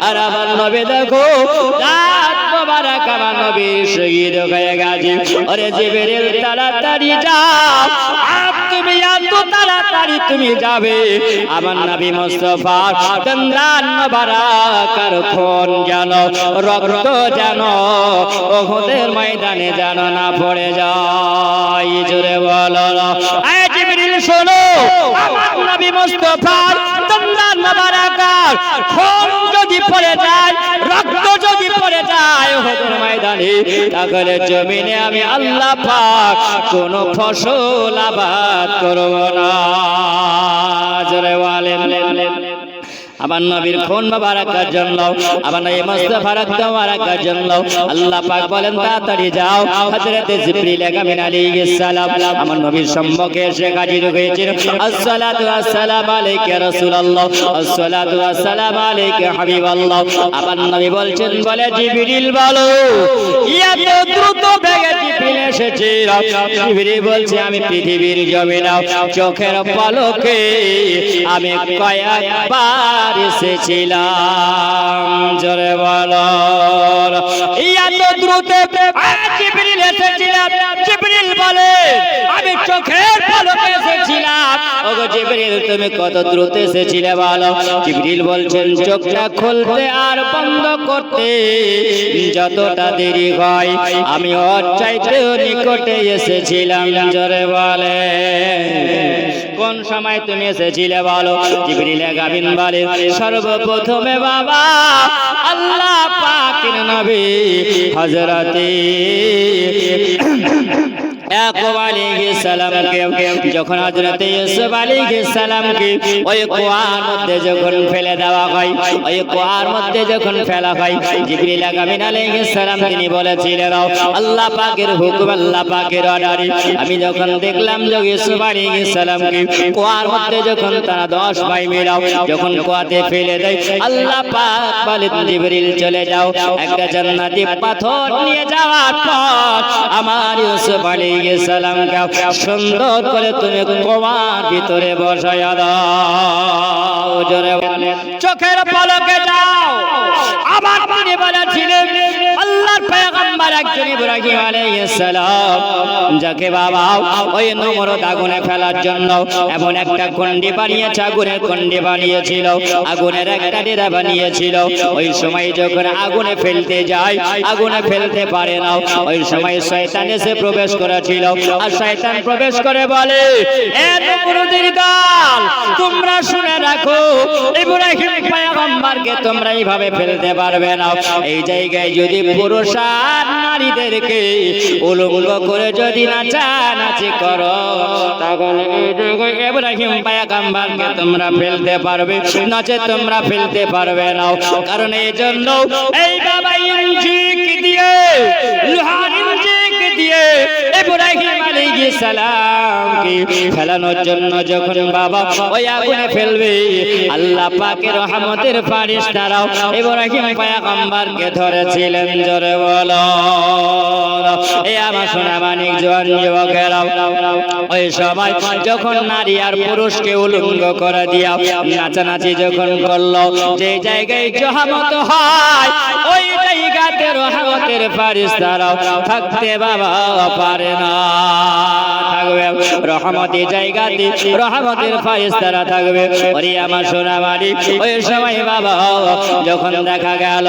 আর আমার নবী দেখো রাত মোবারক আমার নবী শহীদ হয়ে গেছে। ওরে জিবরিল তাড়াতাড়ি যাও, তুমি এত তাড়াতাড়ি তুমি যাবে আমার নবী মুস্তাফার দন্দান মোবারক আর খুন যেন রক্ত যেন উহুদের ময়দানে যেন না পড়ে যায়। জোরে বলো এই জিবরিল শোনো, আমার নবী মুস্তাফার দন্দান মোবারক আর খুন যদি পড়ে যায়, রক্ত যদি পড়ে যায় উহুদের ময়দানে, তাহলে জমিনে আমি আল্লাহ পাক কোন ফসল আবাদ করব না। জোরে বলেন আমার নবীর খুন মোবারকের জন্য, আমার নবী মুস্তাফার রক্ত মোবারকের জন্য আল্লাহ পাক বলেন তাড়াতাড়ি যাও। হযরত জিবরিল আমিন আলাইহিস সালাম আমার নবীর সম্মুখে এসে হাজির হয়েছেন। আসসালাতু ওয়াসসালামু আলাইকা ইয়া রাসূলুল্লাহ, আসসালাতু ওয়াসসালামু আলাইকা ইয়া হাবিবাল্লাহ। আমার নবী বলছেন, বলে জিবরিল বলো, এত দ্রুত বেগে জিবরিল এসেছে। জিবরিল বলছে, আমি পৃথিবীর জমিনে চোখের পলকে আমি কয়েকবার এসেছিলাম। জোরে বলো এত দ্রুত জিবরিল এসেছিলাম। জিবরিল বলে, আমি চোখের পলকে এসেছিলাম। ওগো জিবরিল, তুমি কত দ্রুত এসেছিলে বলো? জিবরিল বলছেন, চোখটা খুলতে আর বন্ধ করতে যতটা দেরি হয় আমি ওর চাইতেও নিকটে এসেছিলাম। জোরে বলে কোন সময় তুমি এসেছিলে বলো? জিবরিল আমিন বলে, সর্বপ্রথমে বাবা আল্লাহ পাকের নবী হযরতে ইয়াকুব আলাইহিস সালামকে যখন হযরত ইউসুফ আলাইহিস সালামকে ওই কুয়ার মধ্যে যখন ফেলে দেওয়া হয়, ওই কুয়ার মধ্যে যখন ফেলা হয়, জিবরিল আমিন আলাইহিস সালাম তিনি বলেছিলেন, আল্লাহ পাকের হুকুম, আল্লাহ পাকের অর্ডারে আমি যখন দেখলাম যে ইউসুফ আলাইহিস সালামকে কুয়ার মধ্যে যখন তারা 10 ভাই মিলে যখন কুয়াতে ফেলে দেয়, আল্লাহ পাক বলেন, জিবরিল চলে যাও, একটা জান্নাতি পাথর নিয়ে যাওয়ার পর আমার ইউসুফ আলাইহিস সালামকে সুন্দর করে তুমি কুয়ার ভিতরে বসায়া দাও। জোরে বলেন চোখের পলকে যাও। আবার তিনি বলেছিলেন, আল্লাহর পয়গম্বর একজন ইব্রাহিম আলাইহিস সালাম, যাকে বাবা ওই নমরুদ আগুনে ফেলার জন্য এমন একটা কন্ডি বানিয়েছে, আগুনের কন্ডি বানিয়েছিল, আগুনের একটা ডেরা বানিয়েছিল। ওই সময় যখন আগুনে ফেলতে যায়, আগুনে ফেলতে পারে না, ওই সময় শয়তান এসে প্রবেশ করেছিল। আর শয়তান প্রবেশ করে বলে, এ নমরুদের দল, তোমরা শুনে রাখো, ইব্রাহিম পয়গম্বরকে তোমরা এইভাবে ফেলতে পারবে না। এই জায়গায় যদি পুরুষ আর নারীদেরকে উলঙ্গ করে যদি নাচানাচি করো, তাহলে এই জায়গায় ইব্রাহিম পয়গম্বরকে তোমরা ফেলতে পারবে, নাচে তোমরা ফেলতে পারবে না। কারণ এই জন্য এই বাবা ইঞ্জিক দিয়ে, লোহার ইঞ্জিক দিয়ে ইব্রাহিম আলাইহিস সালামকে ফেলানোর জন্য যখন বাবা ওই আগুনে ফেলবে, আল্লাহ পাকের রহমতের ফেরেশতারাও ইব্রাহিম পয়গম্বরকে ধরেছিলেন। জোরে বলো এই আমার সোনা মানিক জওয়ান যুবকেরা, ওই সময় যখন নারী আর পুরুষকে উলঙ্গ করে দিয়া নাচানাচি যখন করলো, যে জায়গায় রহমত হয় ওই জায়গাতে রহমতের ফেরেশতারাও থাকতে বাবা পারে না। থাকবে রহমতের জায়গাতে রহমতের ফেরেশতারা থাকবে। ওরে আমার সোনা মানিক, ওই সময় বাবা যখন দেখা গেল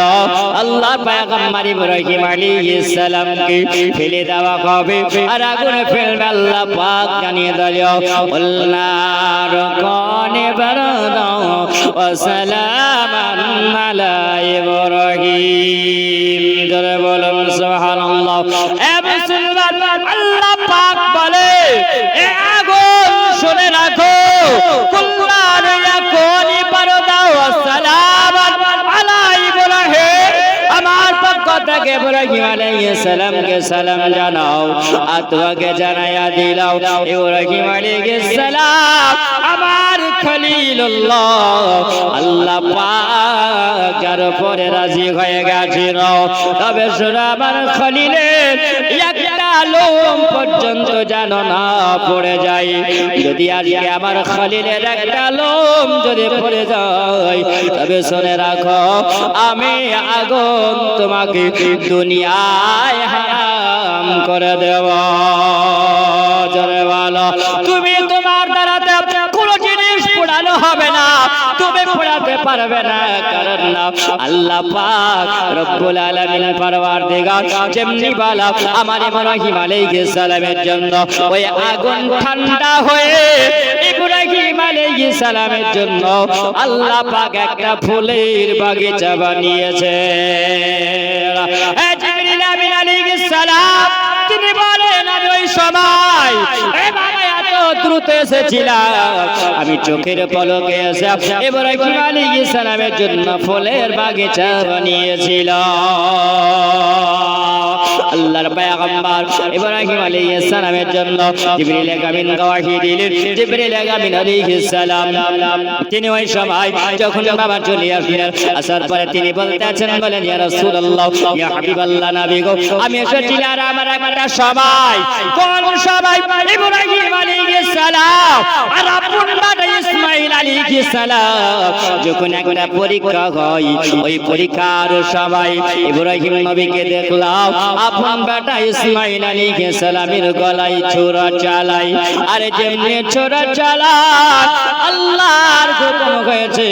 আল্লাহ পয়গম্বর ইব্রাহিম আলাইহিস সালামকে ফেলে দেওয়া হবে আর আগুনে ফেলবে, আল্লাহ পাক জানিয়ে দিল, উল্লার কোনে বারদা ওয়া সালামান আলা ইব্রাহিম। জোরে বলুন সুবহানাল্লাহ। এ মুসলমান, আল্লাহ পাক বলে, এ আগুন শুনে রাখো, কুল্লার কোনে বারদা ওয়া সালামান আলা ইব্রাহিম। আমার পক্ষ থেকে ইব্রাহিম আলাইহিস সালামকে সালাম জানাও, আর তোমাকে জানাইয়া দিলাম ইব্রাহিম আলাইহিস সালাম আমার খলিলুল্লাহ, আল্লাহ পাক যার উপরে রাজি হয়ে গেছেন। তবে শোনো, আমার খলিলের একটা লোম পর্যন্ত যেন না পড়ে যায়। যদি আজকে আমার খলিলের একটা লোম যদি পড়ে যায়, তবে শুনে রাখো, আমি আগুন তোমাকে তোমাকে দুনিয়ায় হারাম করে দেব। জোরে বলো, তুমি তোমার দ্বারাতে কোনো জিনিস পোড়ানো হবে না, তুমি পোড়াতে পারবে না, কারণ না আল্লাহ পাক রব্বুল আলামিন পরওয়ারদিগার যেমনি বলা আমার ইব্রাহিম আলাইহিস সালামের জন্য ওই আগুন ঠান্ডা হয়ে ইব্রাহিম আলাইহিস সালামের জন্য আল্লাহ পাক একটা ফুলের বাগিচা বানিয়েছে। জিবরিল আমিন আলাইহিস সালাম তিনি বলেন আমি ওই সময় দ্রুত এসেছিলাম, আমি চোখের পলকে এসে ইব্রাহিম আলাইহিস সালামের জন্য ফুলের বাগিচা বানিয়েছিলাম। আল্লাহর পয়গম্বর ইব্রাহিম আলাইহিস সালামের জন্য জিবরিল আমিন গওয়াহি দিলেন। জিবরিল আমিন আলাইহিস সালাম তিনি ওই সময় যখন বাবা চলে আসলেন, আসার পরে তিনি বলতেছেন, বলেন ইয়া রাসূলুল্লাহ, ইয়া হাবিবাল্লাহ, নবী গো আমি এসেছিলাম আর আমার একটা সবাই, কোন সবাই? ইব্রাহিম আলাইহিস সালাম আর আপন বাবা ইসমাঈল আলাইহিস সালাম যখন একটা পরীক্ষা হয়, ওই পরীক্ষার সবাই ইব্রাহিম নবীকে দেখলাম আপন বেটা ইসমাঈল আলাইহিস সালামের গলায় ছোরা চালাই। আর যেমনি ছোরা চালায় আল্লাহর হুকুম হয়েছে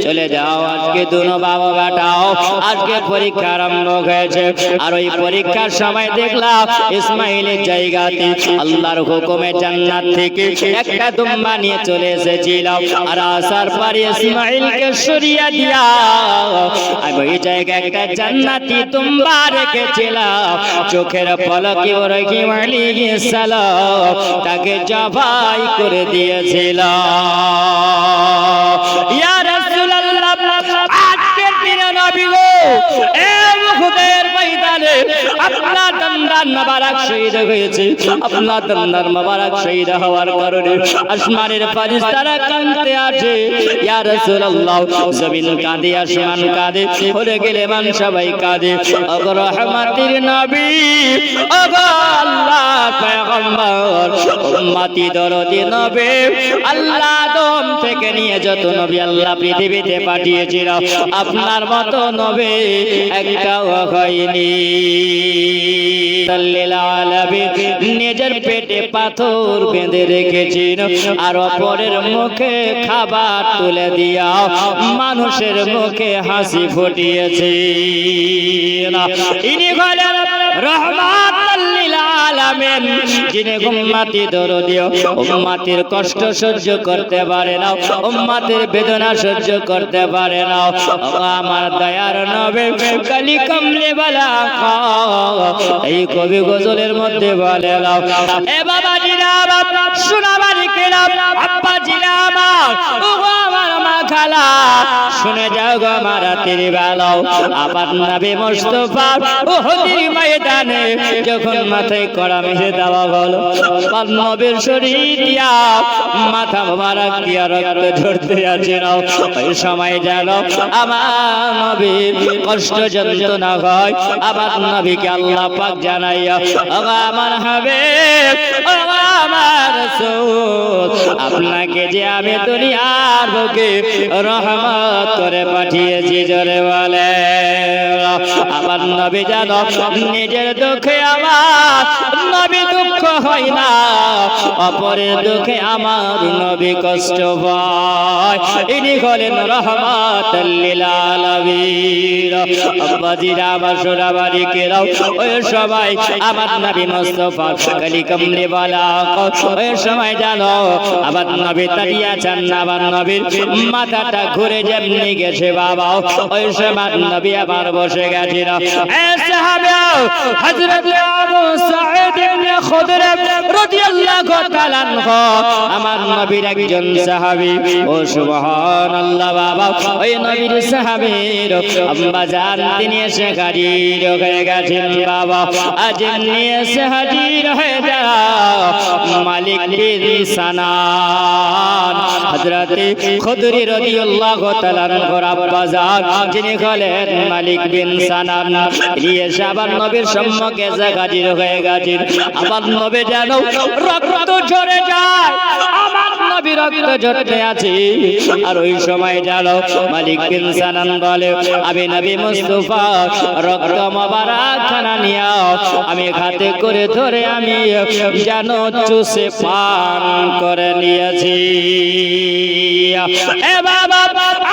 চলে যাও, আজকে দুনো বাবা বেটাও আজকে পরীক্ষা আরম্ভ হয়েছে। আর ওই পরীক্ষার সময় দেখলাম ইসমাঈলের জায়গাতে আল্লাহর হুকুমে জান্নাত থেকে একটা দুম্বা নিয়ে চলে এসেছিল। আর আসার পরে ইসমাঈলকে সরিয়ে দিয়া আমি ওই জায়গায় একটা জান্নাতি দুম্বা রেখেছিলাম। চোখের পলকে ইব্রাহিম আলাইহিস সালাম তাকে জবাই করে দিয়েছিল। ইয়া রাসূলুল্লাহ, আজকের দিনে নবী গো এই উহুদের ময়দানে আপনার দন্দান মোবারক শহীদ হয়েছে। আপনার দন্দান মোবারক শহীদ হওয়ার কারণে আসমানের ফেরেশতারা কাঁদতে আছে। ইয়া রাসূলুল্লাহ, জমিন কাঁদে, আসমান কাঁদে, পড়ে গেলে মান সবাই কাঁদে। ওগো রহমতের নবী, ওগো আল্লাহর পয়গম্বর, উম্মতি দরদি নবী, আল্লাহ আদম থেকে নিয়ে যত নবী আল্লাহ পৃথিবীতে পাঠিয়েছিল আপনার মতো নবী একটাও হয়নি। নিজের পেটে পাথর বেঁধে রেখেছিল আর অপরের মুখে খাবার তুলে দিয়া মানুষের মুখে হাসি ফুটিয়েছে। ইনি হলেন রহমাতুল লিল আলামিন, যিনি উম্মতি দরদি, উম্মতির কষ্ট সহ্য করতে পারে না, উম্মতের বেদনা সহ্য করতে পারে না। আমার দয়ার নবী কালি কমলে বলা এই কবি গজলের মধ্যে বলে নাও, এ বাবা জিরা বাবা সোনাবাড়ি কেরাম, আব্বা জিরা আমার, ও আমার মা খালা, শুনে যাও গো আমার রাতের বেলাও আবার নবী মুস্তাফা উহুদের ময়দানে যখন মাথায় কড়া মেরে দেওয়া হলো, আর নবীর শরীর দিয়া মাথা মোবারক দিয়া রক্ত ঝরতে আছে না, ওই সময় যেন আমার নবীর কষ্ট যন্ত্রণা হয়, আবার নবীকে আল্লাহ পাক জানাইয়া, ও আমার হাবিব, ও আমার রাসূল, আপনাকে যে আমি দুনিয়ার বুকে রহমত করে পাঠিয়েছি, জোরে বলে আমার নবী জানো নিজের দুঃখে আমার নবী দুঃখ হয় না, অপরের দুঃখে আমার নবী কষ্ট পায়। ইনি হলেন রহমাতুল লিল আলামিন। আব্বাজিরা আমার সোনাবাড়ি কেরাও, ওই সবাই আমার নবী মুস্তাফা কালি কমলে বলা, ওই সময় জানো আমার নবী তাকিয়ে আছেন, আমার নবীর মাথাটা ঘুরে যেমনি গেছে বাবা, ওই সময় নবী আবার বসে গেছিল। এ সাহাবী হযরত আবু সাঈদ ইবনে খুদরি রাদিয়াল্লাহু তাআলা আনহু আমার নবীর একজন সাহাবী। ও সুবহানাল্লাহ বাবা, ওই নবীর সাহাবীর আম্মা জান তিনি এসে হাজির হয়ে গেছেন বাবা। আজ নিয়ে এসে হাজির হয়ে যাও মালিক বিন সানান হযরত খুদরি রাদিয়াল্লাহু তাআলা আনহুর আব্বা জান যিনি হলেন মালিক বিন সানান, তিনি এসে আবার নবীর সম্মুখে হাজির হয়ে গেছেন। আবার নবী যেন রক্ত ঝরে যায়, আমার নবী রক্ত ঝরতে আছে। আর ওই সময় যেন মালিক বিন সানান বলে, আমি নবী মুস্তাফা রক্ত মোবারক খানা নিয়ে আমি হাতে করে ধরে আমি যেন চুষে পান করে নিয়েছি। এ বাবা,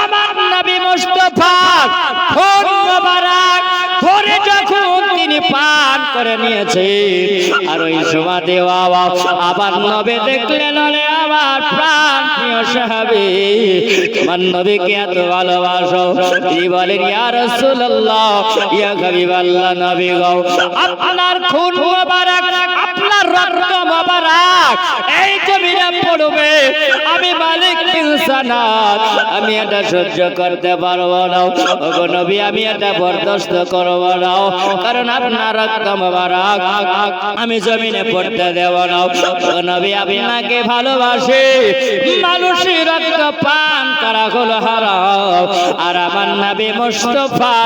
আমার নবী মুস্তাফা খুন মোবারক ধরে যখন তিনি পান করে নিয়েছে, আর ওই সময়তে বাবা আবার নবী দেখলেন, ওরে আমার প্রাণ প্রিয় সাহাবী, তোমার নবীকে এত ভালোবাসো। তিনি বলেন, ইয়া রাসূলুল্লাহ, ইয়া হাবিবাল্লাহ, নবী গো, আপনার খুন মোবারক, আপনার রক্ত মোবারক এই জমিনে পড়বে, আমি মালিক বিন সানান আমি এটা সহ্য করতে পারবো না। ওগো নবী, আমি এটা বরদাস্ত করব না, কারণ আপনার রক্ত মোবারক আমি জমিনে পড়তে দেব না। ওগো নবী, আপনাকে ভালোবাসি, মানুষের রক্ত পান করা হলো হারাম, আর আমার নবী মুস্তাফা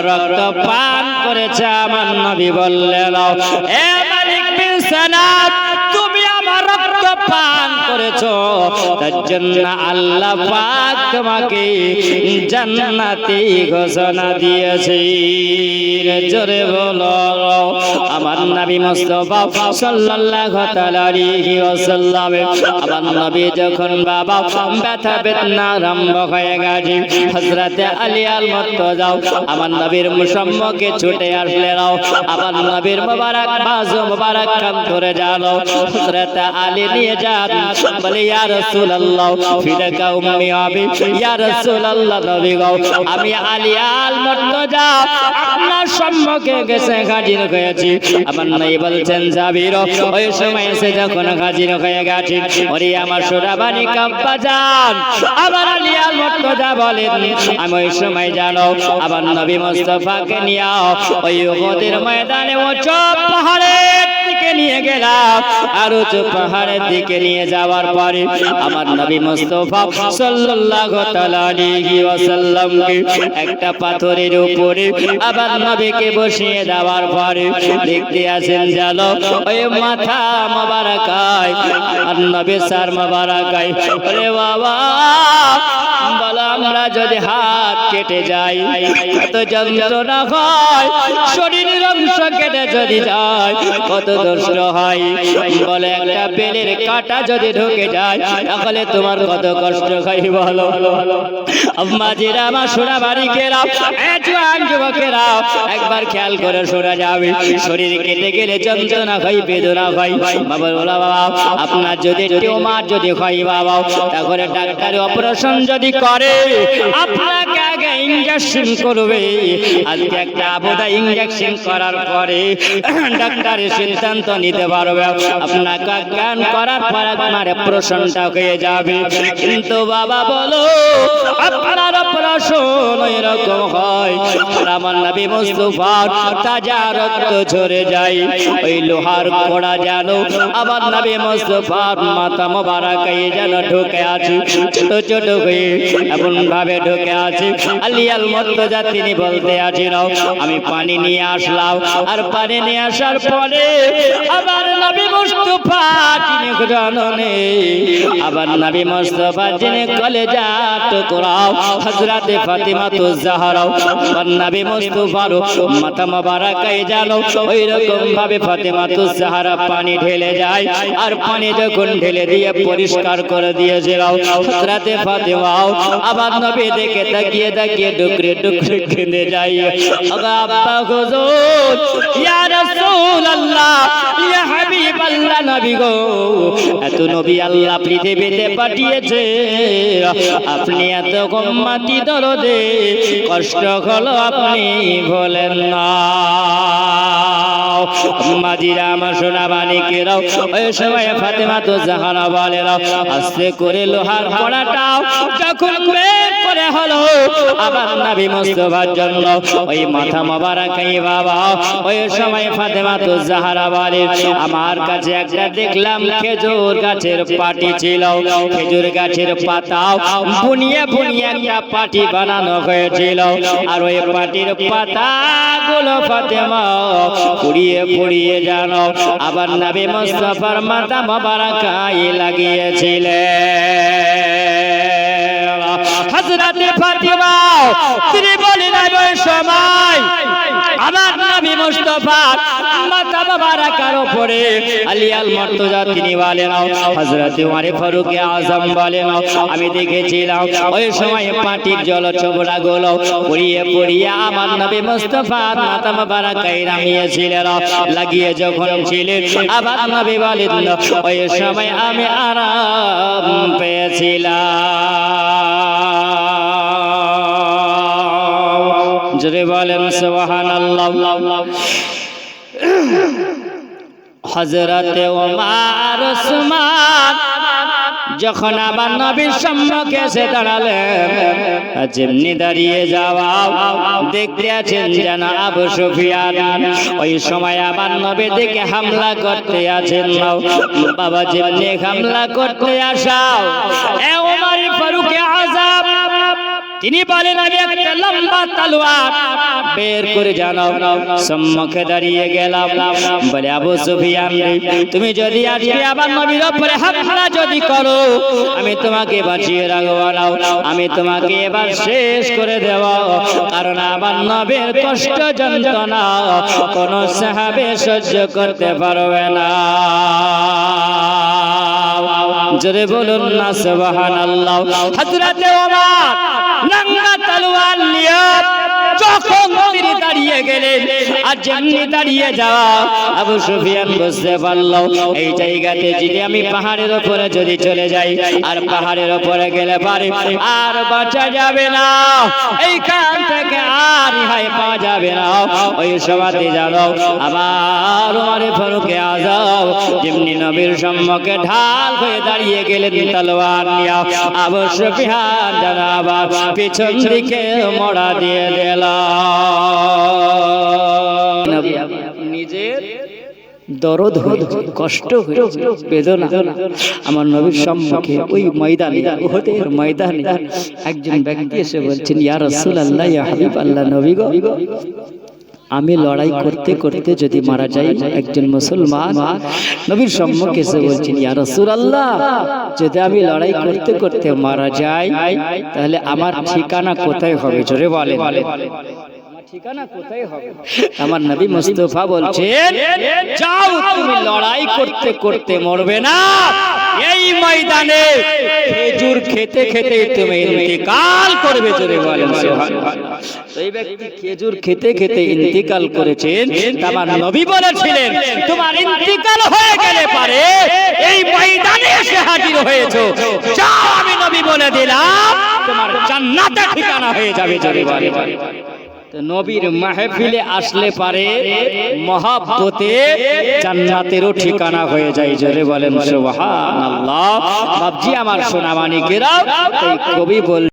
রক্ত পান করেছে। আমার নবী বললেন, এ মালিক বিন সানান, তুমি আমার রক্ত পান করেছো, তার জন্য আল্লাহ পাক তোমাকে জান্নাতি ঘোষণা দিয়েছে। জোরে বলো, আমার নবী মুস্তাফা সাল্লাল্লাহু তাআলা আলাইহি ওয়াসাল্লাম, আমার নবী যখন বাবা ব্যথা বেদনা আরম্ভ হয়ে গেছে, হযরতে আলী আল মুর্তজা আমার নবীর সম্মুখে ছুটে আসলেন। আমার নবীর মোবারক বাজু মোবারক কান ধরে গেল, হযরতে আলী নিয়ে যান, বলে, ইয়া রাসূলুল্লাহ ফিদাকা উম্মি আবি, ইয়া রাসূলুল্লাহ, নবী গো, আমি আলী আল মুর্তজা আপনার সম্মুখে গেছে হাজির হয়েছি। আমার নবী বলছেন, জাবির, ওই সময় এসে যখন হাজির হয়ে গেছে, ওরে আমার সোনাবানি কাব্বা জান, আবার আলী আল মুর্তজা বলেন, আমি ওই সময় জানো আমার নবী মুস্তাফাকে নিয়ে ওই উহুদের ময়দানে উঁচু পাহাড়ের দিকে নিয়ে গেলাম। আর উঁচু পাহাড়ের দিকে নিয়ে যাওয়ার পরে আমার নবী মুস্তাফা সাল্লাল্লাহু তাআলা আলাইহি ওয়াসাল্লামকে একটা পাথরের উপরে আবার নবীকে বসিয়ে দেওয়ার পরে দেখতে আছেন জানো ওই মাথা মোবারকায় আর নবী সার মোবারকায়, ওরে বাবা, বলো আমরা যদি হাত কেটে যাই কত যন্ত্রণা হয়, শরীরের অংশ কেটে যদি যায় কত কষ্ট হয়, বলে একটা বেলের কাঁটা যদি ঢুকে যায় তাহলে তোমার কত কষ্ট হয় বলো। আম্মাজিরা, আমার সোনা বাড়ি কেরাও, জোয়ান যুবকেরা, একবার খেয়াল করে শোনা যাবে, শরীর কেটে গেলে যন্ত্রণা হয়, বেদনা হয়। বাবা, আপনার যদি টিউমার যদি হয় বাবা, তাহলে ডাক্তার অপারেশন যদি করে আপনাকে আগে ইনজেকশন করবে। আজকে একটা আবদা ইনজেকশন করার পরে ডাক্তারের সিদ্ধান্ত নিতে পারবে, আপনাকে জ্ঞান করার পর আপনার অপারেশনটা হয়ে যাবে। কিন্তু বাবা বলো, আপনার অপারেশন এরকম হয়, আমার নবী মুস্তাফার তাজা রক্ত ঝরে যায়, ওই লোহার কোড়া যেন আমার নবী মুস্তাফার মাথা মোবারকে যেন ঢুকে আছে, ছোট ছোট হয়ে এমন ভাবে ঢুকে আছে। আলী আল মুর্তজা তিনি বলতে আছেন, আমি পানি নিয়ে আসলাম, আর পানি নিয়ে আসার পরে আবার নবী মুস্তাফা তিনি জানেন, আবার নবী মুস্তাফা যিনি কলেজা টুকরা হযরতে ফাতিমাতুজ জাহরা, আর নবী মুস্তাফার মাথা মোবারকে যেন ওই রকম ভাবে ফাতিমাতুজ জাহরা পানি ঢেলে যায়, আর পানি যখন ঢেলে দিয়ে পরিষ্কার করে দিয়েছিল হযরতে ফাতিমা আবার নবী দেখে তাকিয়ে তাকিয়ে ডুকরে ডুকরে কেঁদে যায়, আব্বা হুজুর, ইয়া রাসূলুল্লাহ, ইয়া হাবিবাল্লাহ, নবী গো, এত নবী আল্লাহ পৃথিবীতে পাঠিয়েছে, আপনি এত উম্মতি দরদে কষ্ট হলো আপনি বলেন না। মাজিরা, আমার সোনা বালিকেরাও, ওই সময় ফাতিমাতুজ জাহরা বলেন, আস্তে করে লোহার কড়াটা যখন বের করে মনে হলো আমার নবী মুস্তাফার জন্য ওই মাথা মোবারকাই বাবা ওই সময় ফাতেমা তো জাহরা বলে আমার কাছে একটা দেখলাম খেজুর গাছের পাটি ছিল খেজুর গাছের পাতা বুনিয়ে বুনিয়ে একটা পাটি বানানো হয়েছিল আর ওই পাটির পাতাগুলো ফাতেমা পুড়িয়ে পুড়িয়ে জানো আবার নবী মুস্তাফার মাথা মোবারকায় লাগিয়েছিলেন হযরতে ফাতিমা তিনি বলেন ওই সময় আমার নবী মুস্তাফা মাথা মোবারকার উপরে আলিয়াল মুর্তজা তিনি বলেন হযরতে ওমর ফারুক আযম বলেন আমি দেখেছিলাম ওই সময় পাটির জলছোবড়া গুলো পুড়িয়ে পুড়িয়ে আমার নবী মুস্তাফা মাথা মোবারকায় নামিয়েছিলেন লাগিয়ে যখন ছিলেন আবার নবী বলেন ওই সময় আমি আরাম পেয়েছিলাম জোরে বলেন সুবহানাল্লাহ হযরতে ওমর ওসমান যখন আবার নবীর সম্মুখে এসে দাঁড়ালেন যেমনি দাঁড়িয়ে যাওয়া দেখতে আছেন যেন আবু সুফিয়ান ওই সময় আবার নবী দিকে হামলা করতে আছেন বাবা যেমনি হামলা করতে আসাও এ ওমর ফারুক আযম তিনি বলেন আমি একটা লম্বা তলোয়ার বের করে জানাও সম্মুখে দাঁড়িয়ে গেলাম বলে আবু সুফিয়ান তুমি যদি আজকে আবার নবীর উপরে হামলা যদি করো আমি তোমাকে বাঁচিয়ে রাখবো না আমি তোমাকে এবার শেষ করে দেব কারণ আবার নবীর কষ্ট যন্ত্রণা কোন সাহাবী সহ্য করতে পারবে না জোরে বলুন না সুবহানাল্লাহ হযরতে ওমর নঙ্গা তলোয়ার নিয়ে যখন তিনি দাঁড়িয়ে গেলেন আর যেমনি দাঁড়িয়ে যাওয়া আবু সুফিয়ান বুঝতে পারল এই জায়গাতে যদি আমি পাহাড়ের উপরে যদি চলে যাই আর পাহাড়ের উপরে গেলে পারে আর বাঁচা যাবে না এইখান থেকে আর রেহাই পাওয়া যাবে না ওই সময়তে জানো আবার ওমর ফারুক আযম যেমনি নবীর সম্মুখে ঢাল হয়ে দাঁড়িয়ে গেলেন তলোয়ার নিয়ে আবু সুফিয়ান জানা আবার পিছন দিকে মোড়া দিয়ে দিল নিজের দরদ কষ্ট বেদনা আমার নবীর সম্মুখে ওই ময়দানে উহুদের ময়দানে একজন ব্যক্তি এসে বলছেন ইয়া রাসূলুল্লাহ ইয়া হাবিবাল্লাহ নবী গো আমি লড়াই করতে করতে যদি মারা যাই একজন মুসলমান নবীর সম্মুখে এসে বলছেন ইয়া রাসূলুল্লাহ যদি আমি লড়াই করতে করতে মারা যাই তাহলে আমার ঠিকানা কোথায় হবে জোরে বলেন ঠিকানা কোথায় হবে আমার নবী মুস্তাফা বলছেন যাও তুমি লড়াই করতে করতে মরবে না এই ময়দানে খেজুর খেতে খেতে তুমি ইন্তেকাল করবে জোরে বলেন সুবহানাল্লাহ এই ব্যক্তি খেজুর খেতে খেতে ইন্তেকাল করেছেন আমার নবী বলেছিলেন তোমার ইন্তেকাল হয়ে গেলে পারে এই ময়দানে এসে হাজির হয়েছো যাও আমি নবী বলে দিলাম তোমার জান্নাতে ঠিকানা হয়ে যাবে জোরে বলেন তো নবীর মাহফিলে আসলে পারে মহব্বতে জান্নাতেরও ঠিকানা হয়ে যায় জোরে বলেন সুবহানাল্লাহ বাপজি আমার সোনা মানিকেরা এই কবি বল